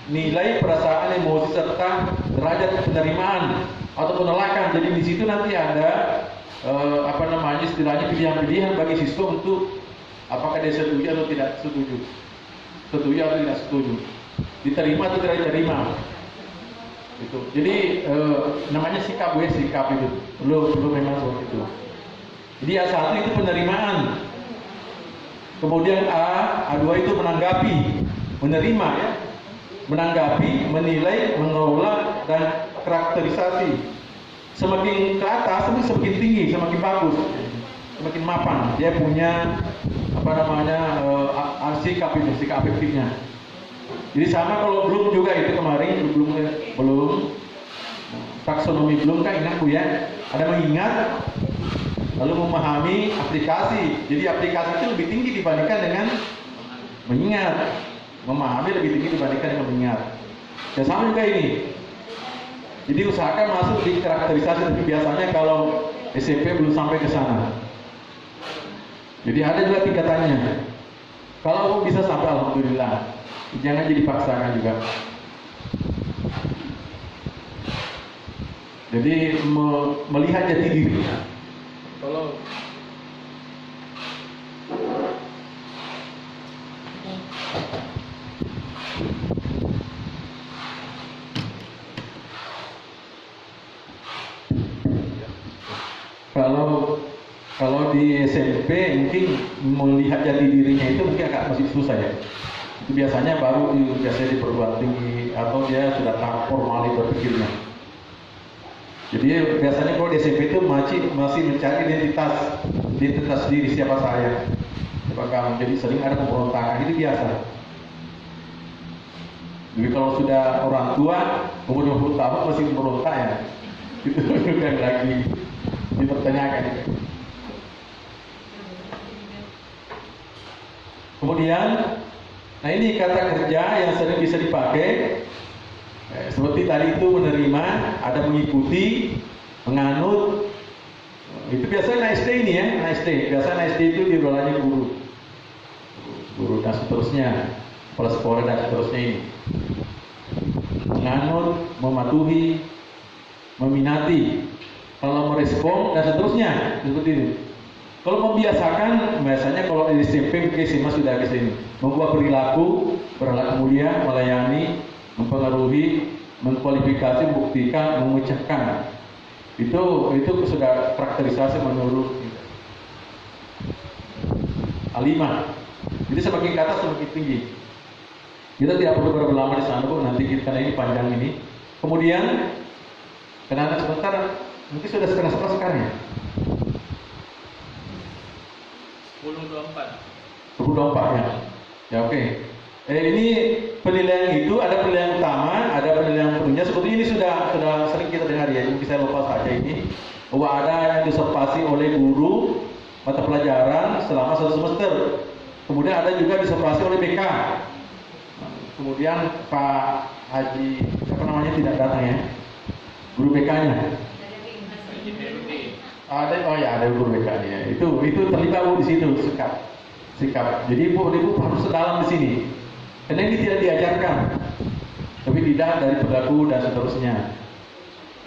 nilai, perasaan, emosi serta derajat penerimaan atau penolakan. Jadi di situ nanti ada istilahnya pilihan-pilihan bagi siswa untuk apakah dia setuju atau tidak setuju, setuju atau tidak setuju, diterima atau tidak diterima. Itu. Jadi namanya sikap itu perlu memang seperti itu. Jadi A1 itu penerimaan, kemudian A2 itu menanggapi, menerima ya, menanggapi, menilai, mengelola dan karakterisasi. Semakin ke atas semakin tinggi, semakin bagus, semakin mapan. Dia punya sikap afektifnya. Jadi sama kalau Bloom juga itu kemarin belum taksonomi Bloom kan ingat Bu ya, ada mengingat lalu memahami aplikasi. Jadi aplikasi itu lebih tinggi dibandingkan dengan mengingat, memahami lebih tinggi dibandingkan dengan mengingat. Ya sama juga ini. Jadi usahakan masuk di karakterisasi, tapi biasanya kalau SMP belum sampai ke sana. Jadi ada juga tingkatannya. Kalau bisa sampai alhamdulillah. Jangan jadi paksakan juga. Jadi melihat jati diri. Kalau di SMP mungkin melihat jati dirinya itu mungkin agak masih susah ya. Itu biasanya biasanya di perguruan tinggi atau dia sudah tahap formal berpikirnya. Jadi biasanya kalau di SMP itu masih mencari identitas diri, siapa saya, siapa kamu. Jadi sering ada pemberontakan, itu biasa. Jadi kalau sudah orang tua umur 20 tahun masih memberontak ya, itu bukan lagi dipertanyakan. Kemudian, nah ini kata kerja yang sering bisa dipakai. Seperti tadi itu menerima, ada mengikuti, menganut. Itu biasanya SD ini ya, SD. Biasanya SD itu diolahnya guru dan seterusnya, kepala sekolah dan seterusnya ini. Menganut, mematuhi, meminati, kalau merespon dan seterusnya, seperti itu. Kalau membiasakan, biasanya kalau di SMP ke SMA sudah ke sini, membuat perilaku mulia, melayani, mempengaruhi, mengkualifikasi, membuktikan, memecahkan. Itu sudah karakterisasi menurut A5. Jadi semakin ke atas semakin tinggi. Kita tidak perlu berlama di sana, Bu. Nanti kita ini panjang ini. Kemudian, karena sebentar, mungkin sudah setengah sekarang ya. 10.24 ya. Ya oke. Ini penilaian itu ada penilaian utama, ada penilaian penuhnya. Sebetulnya ini sudah sering kita dengar ya. Mungkin saya lupa saja ini bahwa ada yang diobservasi oleh guru mata pelajaran selama 1 semester. Kemudian ada juga diobservasi oleh BK. Kemudian Pak Haji tidak datang ya, guru BK-nya. Ada guru BK-nya. Itu terlibat Bu di situ sikap. Jadi ibu harus sedalam di sini. Karena ini tidak diajarkan, tapi tidak dari perilaku dan seterusnya.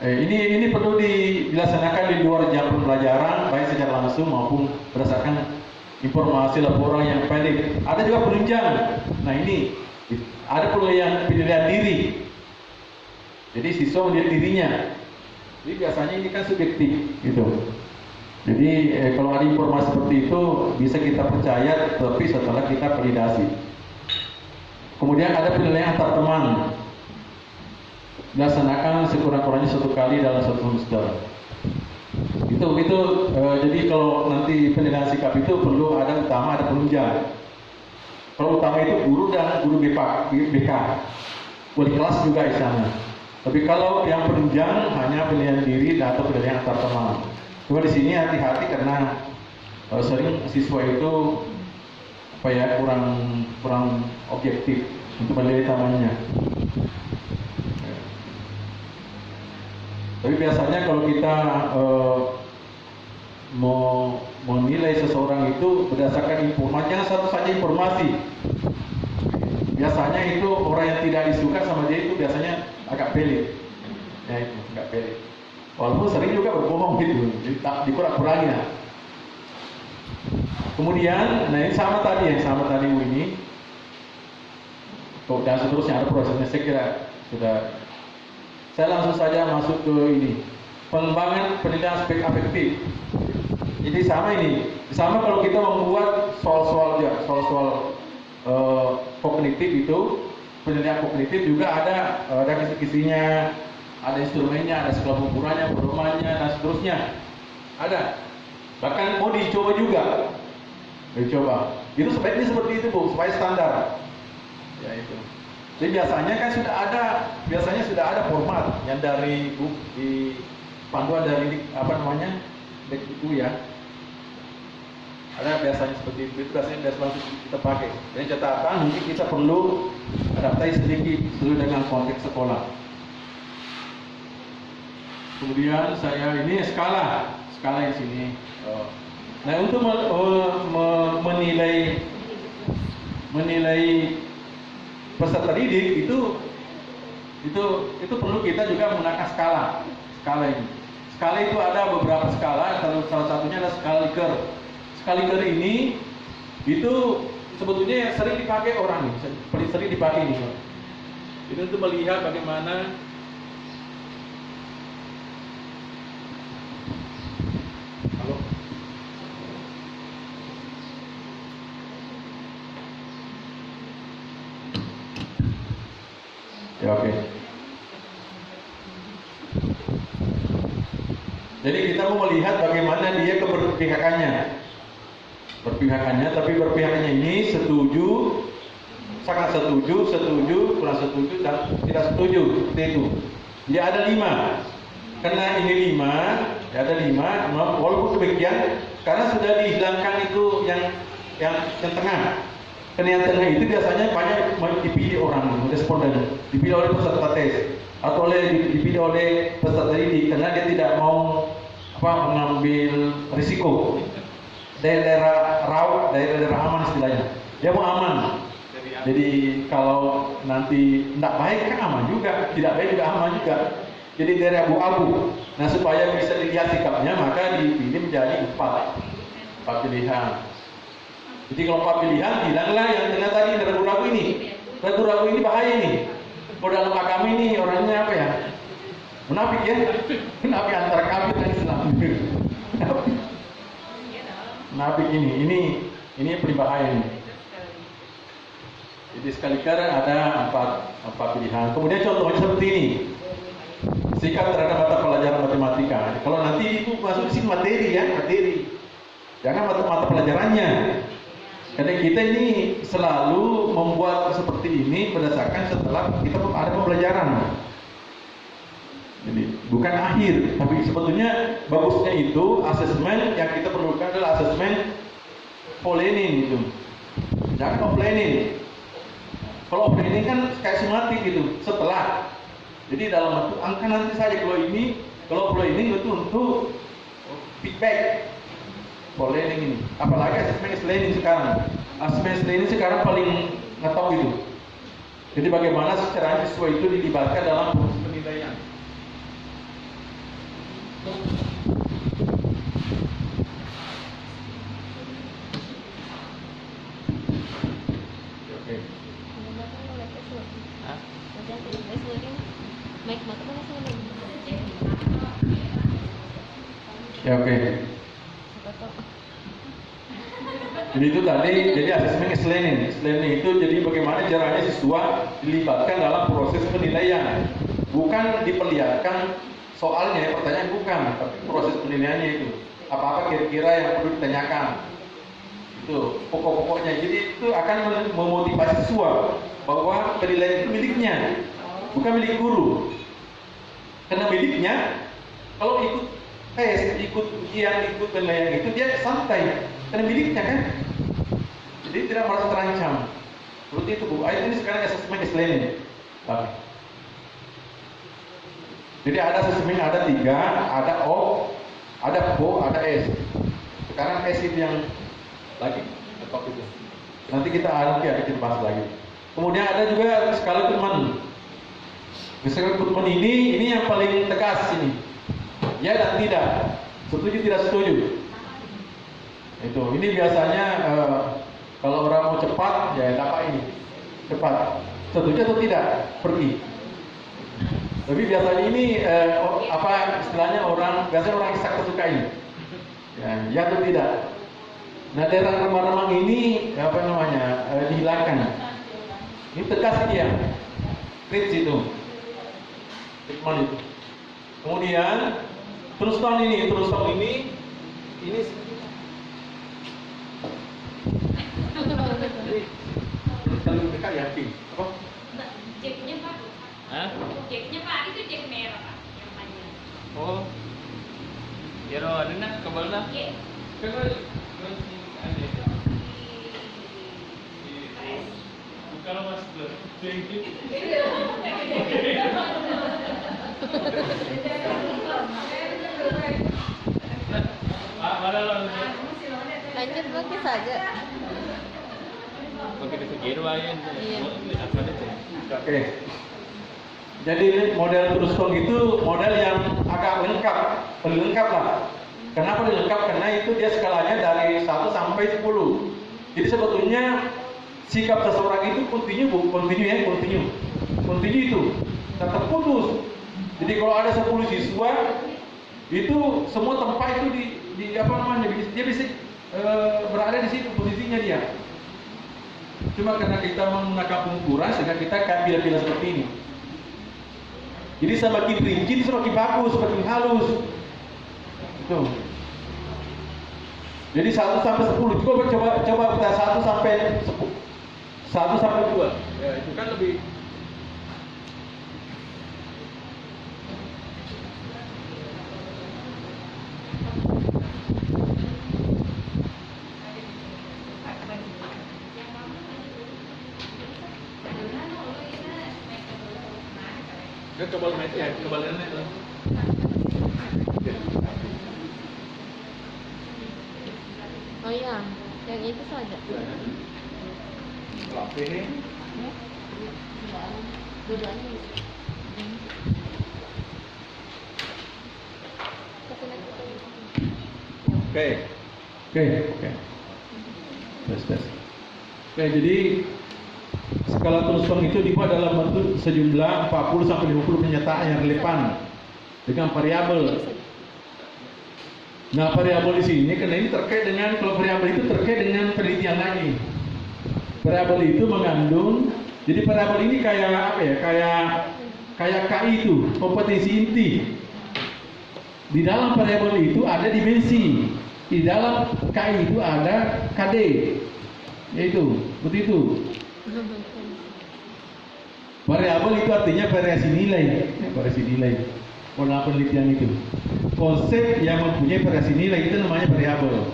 Ini perlu dilaksanakan di luar jam pembelajaran, baik secara langsung maupun berdasarkan informasi laporan yang pendek. Ada juga penunjang. Nah ini ada penilaian diri. Jadi siswa melihat dirinya. Jadi biasanya ini kan subjektif, gitu. Jadi kalau ada informasi seperti itu bisa kita percaya, tapi setelah kita validasi. Kemudian ada penilaian antar teman, dilaksanakan sekurang-kurangnya 1 kali dalam 1 semester. Jadi kalau nanti penilaian sikap itu perlu ada utama, ada penunjang. Kalau utama itu guru dan guru BK, wali kelas juga di sana. Tapi kalau yang penunjang hanya penilaian diri atau penilaian antar teman. Cuma di sini hati-hati karena sering siswa itu apa ya kurang objektif untuk menilai temannya. Tapi biasanya kalau kita mau menilai seseorang itu berdasarkan informasi, jangan satu saja informasi. Biasanya itu orang yang tidak disuka sama dia itu biasanya agak pelit, ya itu agak pelit. Walaupun sering juga berbohong gitu, jadi dikurang-kurangi lah. Kemudian, nah ini sama tadi ini, dan seterusnya ada prosesnya. Saya kira sudah. Saya langsung saja masuk ke ini, pengembangan penilaian aspek afektif. Jadi sama kalau kita membuat soal-soal kognitif itu, penilaian kognitif juga ada kisi-kisinya, ada instrumennya, ada skala pengukurannya, pedomannya, dan seterusnya. Ada. Bahkan mau dicoba juga. Dicoba. Itu sebaiknya seperti itu, Bu, supaya standar. Ya itu. Jadi biasanya sudah ada format yang dari di panduan dari dek itu ya. Ada biasanya seperti itu biasanya langsung kita pakai. Dan catatan mungkin kita perlu adaptasi sedikit sesuai dengan konteks sekolah. Kemudian saya ini skala di sini. Nah untuk menilai peserta didik itu perlu kita juga menggunakan skala ini. Skala itu ada beberapa skala, salah satunya adalah skala Likert. Skala Likert ini itu sebetulnya sering dipakai orang nih, paling sering dipakai ini. Ini untuk melihat bagaimana ya, oke. Jadi kita mau melihat bagaimana dia berpihakannya, tapi berpihakannya ini setuju, sangat setuju, kurang setuju, dan tidak setuju, seperti itu. Jadi ada 5. Karena ini 5, ya ada 5. Walaupun demikian, karena sudah dihilangkan itu yang tengah. Karena yang tengah itu biasanya banyak dipilih orang responden, dipilih oleh peserta tes atau dipilih oleh peserta didik karena dia tidak mau mengambil risiko. Daerah rawan, daerah aman istilahnya. Dia mau aman. Jadi kalau nanti tidak baik kan aman juga, tidak baik juga aman juga. Jadi daerah abu-abu. Nah supaya bisa dilihat sikapnya maka dipilih menjadi 4 pilihan. Jadi kalau 4 pilihan, hilanglah yang tengah tadi ragu-ragu ini. Ragu-ragu ini bahaya nih. Kalau dalam agama ini orangnya apa ya? Munafik ya? Munafik antara kafir dan Islam. Munafik ini yang paling bahaya nih. Jadi sekali ada 4 pilihan. Kemudian contohnya seperti ini. Sikap terhadap mata pelajaran matematika. Kalau nanti itu masuk di sini materi. Jangan mata pelajarannya. Karena kita ini selalu membuat seperti ini berdasarkan setelah kita ada pembelajaran. Jadi bukan akhir, tapi sebetulnya bagusnya itu asesmen yang kita perlukan adalah asesmen planning gitu. Jangan planning. Kalau planning kan kayak simatik gitu, setelah. Jadi dalam waktu angka nanti saja kalau planning itu untuk feedback. Planning ini, apalagi asesmen planning sekarang. Asesmen planning sekarang paling ngetop itu. Jadi bagaimana secara siswa itu dilibatkan dalam proses penilaian. Oke. Ya oke. Jadi itu tadi, jadi asesmen explaining itu jadi bagaimana caranya siswa dilibatkan dalam proses penilaian, bukan diperlihatkan soalnya, pertanyaan bukan, tapi proses penilaiannya itu apa-apa kira-kira yang perlu ditanyakan, itu pokok-pokoknya. Jadi itu akan memotivasi siswa bahwa penilaian itu miliknya, bukan milik guru. Karena miliknya, kalau ikut tes, ikut ujian, ikut penilaian itu dia santai. Karena miliknya kan. Jadi tidak merasa terancam. Seperti itu Bu. Ini sekarang asesmen SLM. Oke. Jadi ada asesmen ada 3, ada O, ada PO, ada S. Sekarang S itu yang lagi top itu. Nanti kita kita bahas lagi. Kemudian ada juga skala Goodman. Skala Goodman ini yang paling tegas ini. Ya dan tidak. Setuju tidak setuju. Itu. Ini biasanya kalau orang mau cepat ya dapat ini. Cepat. Setuju atau tidak? Pergi. Tapi biasanya ini istilahnya biasanya orang Ishak suka ini. Ya atau tidak. Nah daerah remang-remang ini dihilangkan. Ini tegas dia. Krit itu. Hikmah itu. Kemudian terus tahun ini kalau mereka yakin apa? Jacknya Pak. Hah? Jacknya Pak itu jack merah Pak, yang panjang. Oh. Jero ada nak kebalna. Oke. Bukan master. Mana langsung? Lanjut pakai saja. Pakai di wayan. Iya. Oke. Jadi model Trustone itu model yang agak lengkap, paling lengkap lah. Kenapa lengkap? Karena itu dia skalanya dari 1 sampai 10. Jadi sebetulnya sikap seseorang itu kontinu itu tetap putus. Jadi kalau ada 10 siswa itu semua tempat itu dia bisa berada di situ posisinya dia. Cuma karena kita menggunakan pengukuran sehingga kita akan pilih-pilih seperti ini. Jadi semakin rinci semakin bagus, semakin halus. Itu. Jadi 1 sampai 10. Coba kita 1 sampai 10. 1 sampai 2. Ya, itu kan lebih kebalannya itu. Oh iya, yang itu saja. Oke. Dua-duanya. Oke. Tes. Oke, jadi skala Trustone itu dibuat dalam bentuk sejumlah 40 sampai 50 pernyataan yang relevan dengan variabel. Nah, variabel di sini karena ini terkait dengan kalau variabel itu terkait dengan penelitian lagi. Variabel itu mengandung, jadi variabel ini kayak apa ya? Kayak KI itu, kompetensi inti. Di dalam variabel itu ada dimensi. Di dalam KI itu ada KD. Yaitu, seperti itu. Variabel itu artinya variasi nilai. Variasi nilai. Dalam penelitian itu. Konsep yang mempunyai variasi nilai itu namanya variabel.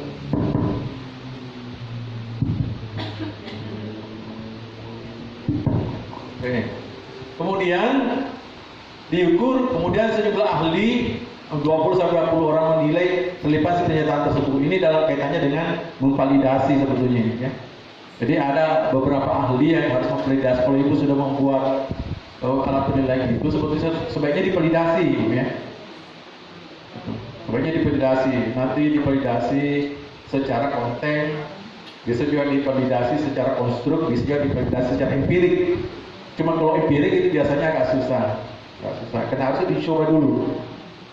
Oke. Kemudian diukur, kemudian sejumlah ahli 20 sampai 40 orang menilai relevansi pernyataan tersebut. Ini dalam kaitannya dengan memvalidasi sebetulnya, ya. Jadi ada beberapa ahli yang harus memvalidasi. Kalau ibu sudah membuat alat penilaian itu, sebetulnya sebaiknya divalidasi, ya. Sebaiknya divalidasi. Nanti divalidasi secara konten, bisa juga divalidasi secara konstruk, bisa juga divalidasi secara empirik. Cuma kalau empirik itu biasanya agak susah, karena harus dicoba dulu,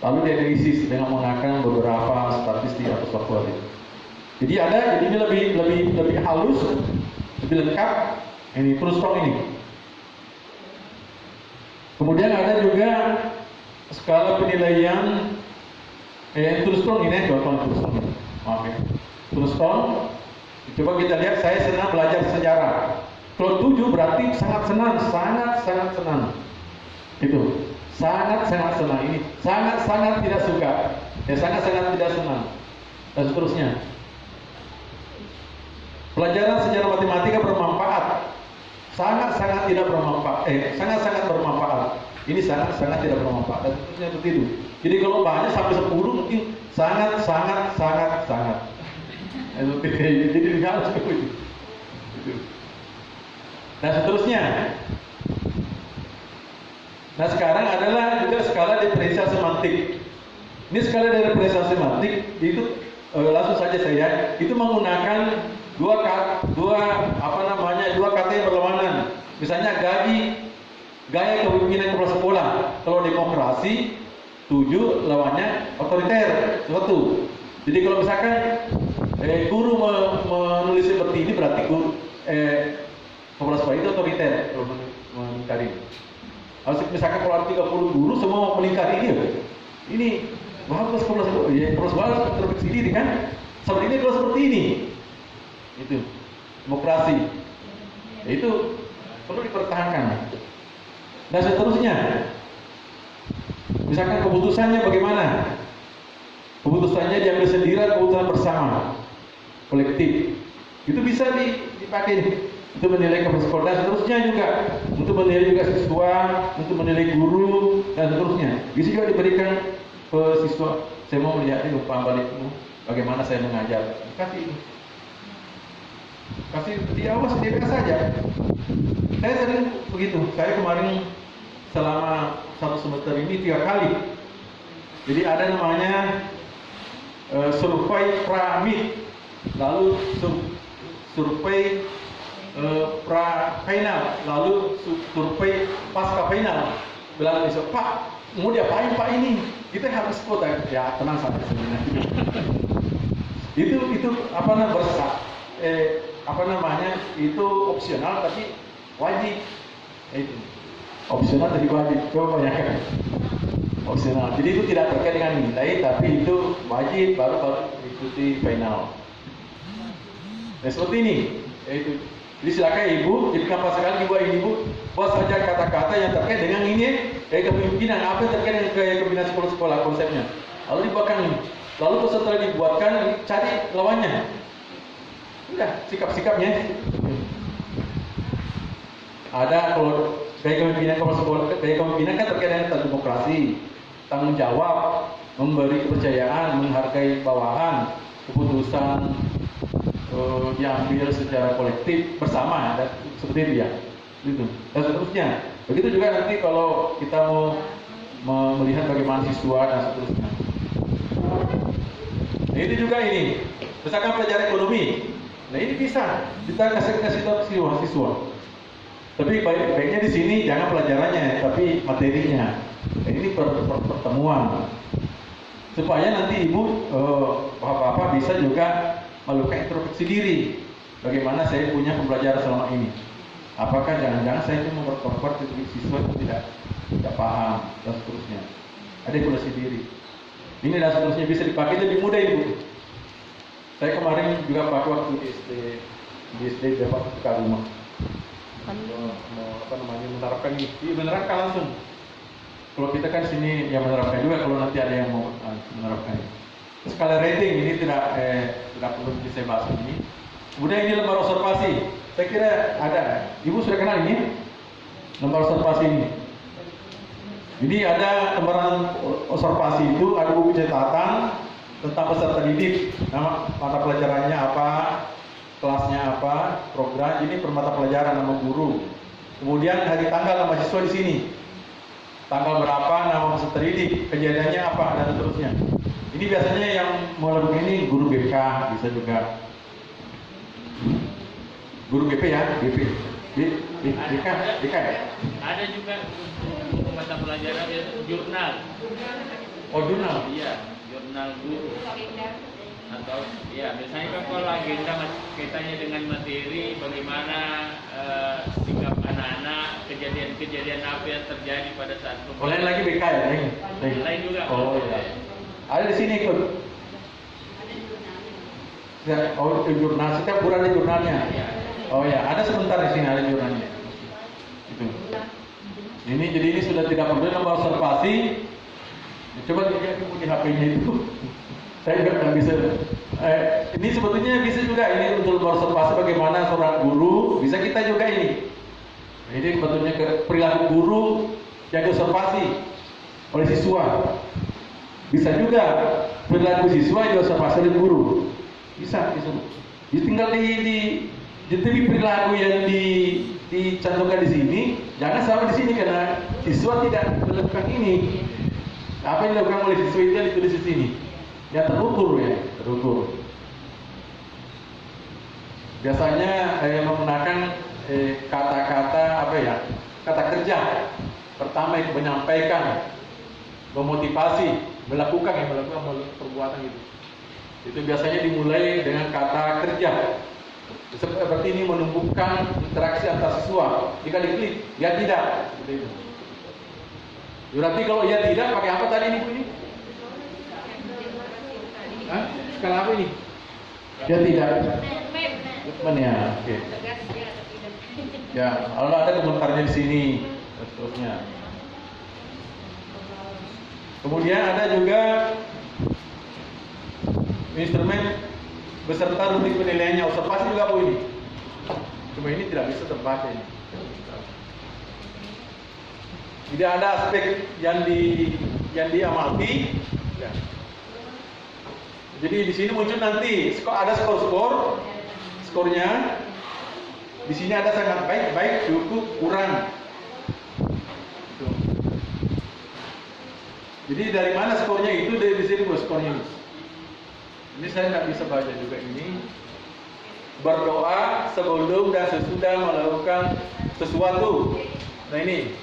lalu dianalisis dengan menggunakan beberapa statistik atau software. Jadi ini lebih halus, lebih lengkap. Ini Trustone ini. Kemudian ada juga skala penilaian Trustone ini, contoh Trustone. Maaf ya, Trustone. Coba kita lihat. Saya senang belajar sejarah. Kalau 7 berarti sangat senang. Itu sangat-sangat senang. Ini sangat-sangat tidak suka, ya sangat-sangat tidak senang, dan seterusnya. Pelajaran sejarah matematika bermanfaat, sangat-sangat tidak bermanfaat, sangat-sangat bermanfaat. Ini sangat-sangat tidak bermanfaat, dan seterusnya begitu. Jadi kalau banyak sampai 10 mungkin sangat-sangat. Jadi harus begitu. Nah seterusnya. Nah sekarang adalah juga skala diferensial semantik. Ini skala diferensial semantik itu langsung saja saya itu menggunakan dua kata yang berlawanan. Misalnya gaya kepemimpinan kepala sekolah. Kalau demokrasi, 7 lawannya otoriter, 1. Jadi kalau misalkan guru menulis seperti ini berarti kepala sekolah itu otoriter kalau mengingkari. Misalkan kalau ada 30 guru semua melingkari dia, ini bagus kepala sekolah, ya kepala sekolah harus introspeksi diri kan. Seperti ini kalau seperti ini, itu demokrasi, ya, itu perlu dipertahankan. Dan seterusnya, misalkan keputusannya bagaimana? Keputusannya diambil sendiri, keputusan bersama, kolektif, itu bisa dipakai untuk menilai kepala sekolah, dan seterusnya juga untuk menilai juga siswa, untuk menilai guru, dan seterusnya. Bisa juga diberikan ke siswa. Saya mau melihat ini umpan balikmu, bagaimana saya mengajar. Kasih diawas dia saja. Saya sering begitu. Saya kemarin selama 1 semester ini 3 kali. Jadi ada namanya survei pra-mid, lalu survei pra-final, lalu survei pasca final. Bilang besok, Pak, mau diapain Pak ini? Kita habis kuota. Ya tenang saja sebenarnya. itu itu opsional tapi wajib. Itu opsional tapi wajib. Coba bayangkan. Opsional. Jadi itu tidak terkait dengan nilai, tapi itu wajib baru ikuti final. Nah seperti ini. Itu. Jadi silakan ibu, jadi kapan sekali ibu buat saja kata-kata yang terkait dengan ini kepemimpinan, apa yang terkait dengan kepemimpinan sekolah-sekolah konsepnya. Lalu dibuatkan ini. Lalu setelah dibuatkan, cari lawannya. Udah, sikap-sikapnya. Ada kalau gaya kepemimpinan kepala sekolah, gaya kepemimpinan kan terkait dengan demokrasi, tanggung jawab, memberi kepercayaan, menghargai bawahan, keputusan diambil secara kolektif bersama, dan seperti itu ya, gitu. Dan seterusnya. Begitu juga nanti kalau kita mau melihat bagaimana siswa dan seterusnya. Nah, itu juga ini, misalkan pelajaran ekonomi. Nah ini bisa kita kasih tahu siswa. Tapi baiknya di sini jangan pelajarannya, tapi materinya. Nah, ini pertemuan supaya nanti ibu bapak-bapak bisa juga melakukan introspeksi diri. Bagaimana saya punya pembelajaran selama ini? Apakah jangan-jangan saya cuma berkorban ketika siswa itu tidak paham dan seterusnya? Ada evaluasi diri. Ini dan seterusnya bisa dipakai lebih mudah ibu. Saya kemarin juga pakai waktu di SD dapat ke rumah. Menerapkan ini, menerapkan langsung. Kalau kita kan sini yang menerapkan juga, kalau nanti ada yang mau menerapkan ini. Skala rating ini tidak perlu saya bahas ini. Kemudian ini lembar observasi. Saya kira ada. Ibu sudah kenal ini? Lembar observasi ini. Jadi ada lembaran observasi itu ada buku catatan tentang peserta didik, nama mata pelajarannya apa, kelasnya apa, program. Ini per mata pelajaran nama guru. Kemudian hari tanggal nama siswa di sini. Tanggal berapa, nama peserta didik, kejadiannya apa, dan seterusnya. Ini biasanya yang melakukan ini guru BK, bisa juga guru BP ya, BP, BK ya. Ada juga untuk mata pelajaran jurnal. Oh jurnal? Iya, jurnal guru. Atau ya misalnya kan kalau agenda kaitannya dengan materi, bagaimana sikap anak-anak, kejadian-kejadian apa yang terjadi pada saat pembelajaran. Oh lain lagi BK ya? Lain juga. Oh iya. Ada di sini ikut. Oh itu jurnal, setiap bulan ada jurnalnya. Oh ya, ada sebentar di sini ada jurnalnya. Itu. Jadi ini sudah tidak perlu nambah observasi. Coba dilihat di HP-nya itu. Saya juga nggak bisa. Ini sebetulnya bisa juga ini untuk observasi bagaimana seorang guru, bisa kita juga ini. Ini sebetulnya perilaku guru yang diobservasi oleh siswa. Bisa juga perilaku siswa yang diobservasi oleh guru. Bisa. Jadi tinggal jadi perilaku yang dicantumkan di sini, jangan sama di sini karena siswa tidak melakukan ini. Apa yang dilakukan oleh siswa itu yang ditulis di sini. Ya terukur. Biasanya menggunakan kata-kata kata kerja. Pertama itu menyampaikan, memotivasi, melakukan perbuatan itu. Itu biasanya dimulai dengan kata kerja. Seperti ini menumbuhkan interaksi antar siswa. Jika diklik, ya tidak. Berarti kalau ya tidak, pakai apa tadi ini? Skala apa ini? Ya tidak. Ya, oke. Ya, kalau ada komentarnya di sini, dan seterusnya. Kemudian ada juga instrumen beserta rutin penilaiannya, observasi juga ini. Cuma ini tidak bisa terbaca ini. Tidak ada aspek yang diamati. Ya. Jadi di sini muncul nanti ada skornya. Di sini ada sangat baik, cukup, kurang. Jadi dari mana skornya itu? Dari di sini skornya ini. Ini saya nggak bisa baca juga ini. Berdoa sebelum dan sesudah melakukan sesuatu. Nah ini,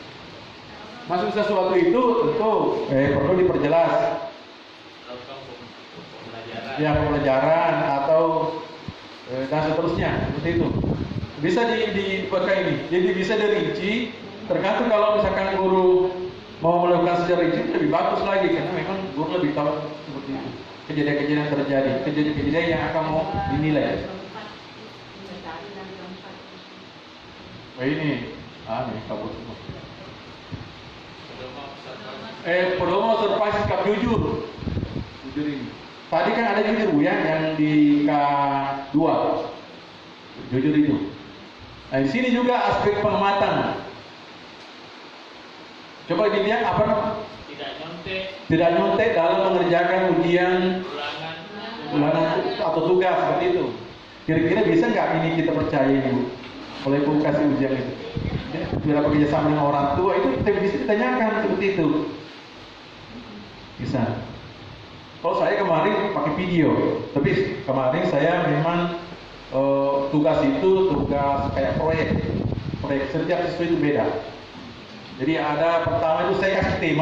maksud sesuatu itu tentu perlu diperjelas. Ya pembelajaran atau dan seterusnya seperti itu. Bisa dipakai ini. Jadi bisa dirinci. Tergantung kalau misalkan guru mau melakukan secara rinci lebih bagus lagi karena memang guru lebih tahu seperti itu. Kejadian-kejadian yang terjadi, kejadian-kejadian yang akan mau dinilai. Wah ini, nih kabur semua. Pedoman observasi sikap jujur. Jujur ini. Tadi kan ada jujur Bu ya, yang di K2. Jujur itu. Nah di sini juga aspek pengamatan. Coba dilihat apa? Tidak nyontek dalam mengerjakan ujian, ulangan atau tugas seperti itu. Kira-kira bisa nggak ini kita percaya ini? Oleh Bu kasih ujian itu. Bila bekerja sama dengan orang tua itu bisa ditanyakan seperti itu. Bisa. Kalau saya kemarin pakai video, tapi kemarin saya memang tugas itu tugas kayak proyek setiap siswa itu beda. Jadi ada pertama itu saya kasih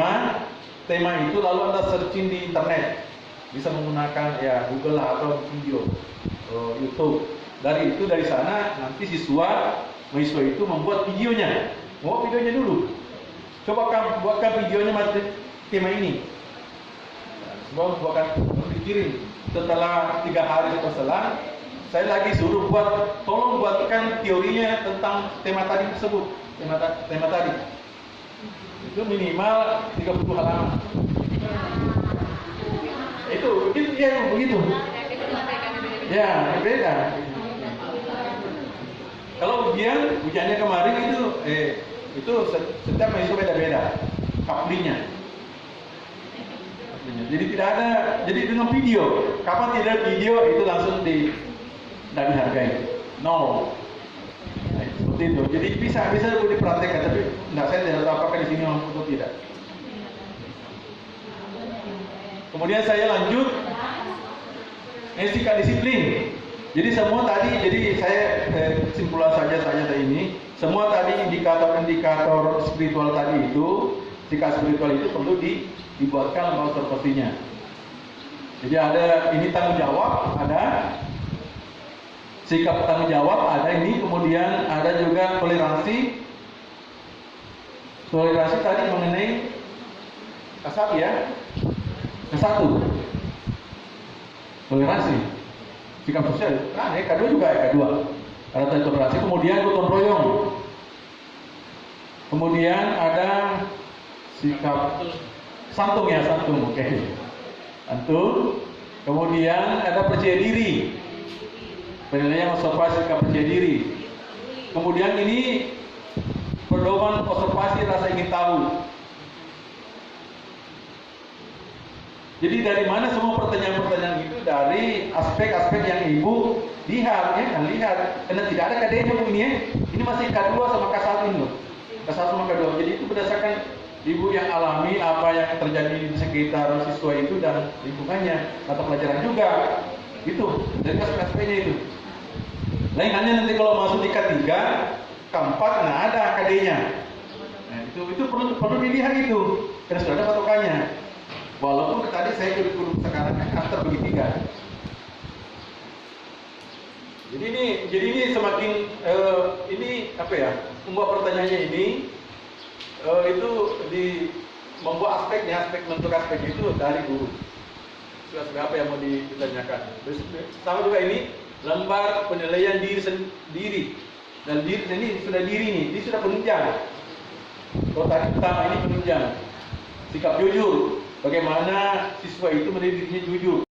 tema itu lalu Anda searching di internet, bisa menggunakan ya Google lah atau video YouTube. Dari sana nanti mahasiswa itu membuat videonya. Mau videonya dulu. Coba buatkan videonya tema ini. Buatkan dikirim. Setelah 3 hari setelah saya lagi suruh tolong buatkan teorinya tentang tema tadi tersebut. Tema tadi. Itu minimal 30 halaman. Itu begitu. Ya, beda. Kalau ujiannya kemarin itu setiap mahasiswa beda-beda couplingnya. Jadi tidak ada, jadi dengan video. Kapan tidak video itu langsung tidak dihargai. No. Nah, seperti itu. Jadi bisa dipraktekkan, tapi saya tidak tahu apakah di sini mampu atau tidak. Kemudian saya lanjut etika disiplin. Jadi semua tadi, saya kesimpulan saja ini. Semua tadi indikator spiritual tadi itu, sikap spiritual itu perlu dibuatkan observasinya. Jadi ada ini tanggung jawab, ada sikap tanggung jawab, ada ini, kemudian ada juga toleransi. Toleransi tadi mengenai kasat ya, kesatu. Toleransi, sikap sosial. Kedua juga kedua. Ada toleransi, kemudian gotong royong. Kemudian ada sikap santung ya, santung, oke. Santung. Kemudian ada percaya diri. Penilaian observasi sikap percaya diri. Kemudian ini pedoman observasi rasa ingin tahu. Jadi dari mana semua pertanyaan-pertanyaan itu? Dari aspek-aspek yang ibu lihat, ya kan, lihat. Karena tidak ada KD-nya bu ini ya. Ini masih K2 sama K1 ini loh. K1 sama K2. Jadi itu berdasarkan ibu yang alami apa yang terjadi di sekitar siswa itu dan lingkungannya, mata pelajaran juga. Itu dari aspek-aspeknya itu. Lain halnya nanti kalau masuk di K3, K4, nah ada KD-nya. Nah itu perlu dilihat itu. Karena sudah ada patokannya. Walaupun tadi saya kurikulum sekarang after bagi 3. Jadi ini semakin ini apa ya? Membuat pertanyaannya ini itu membuat aspek bentuk aspek itu dari guru. Sudah apa yang mau ditanyakan? Sama juga ini lembar penilaian diri sendiri. Dan diri ini sudah diri nih, ini sudah penunjang. Kalau tadi pertama ini penunjang. Sikap jujur. Bagaimana siswa itu menjadi dirinya jujur.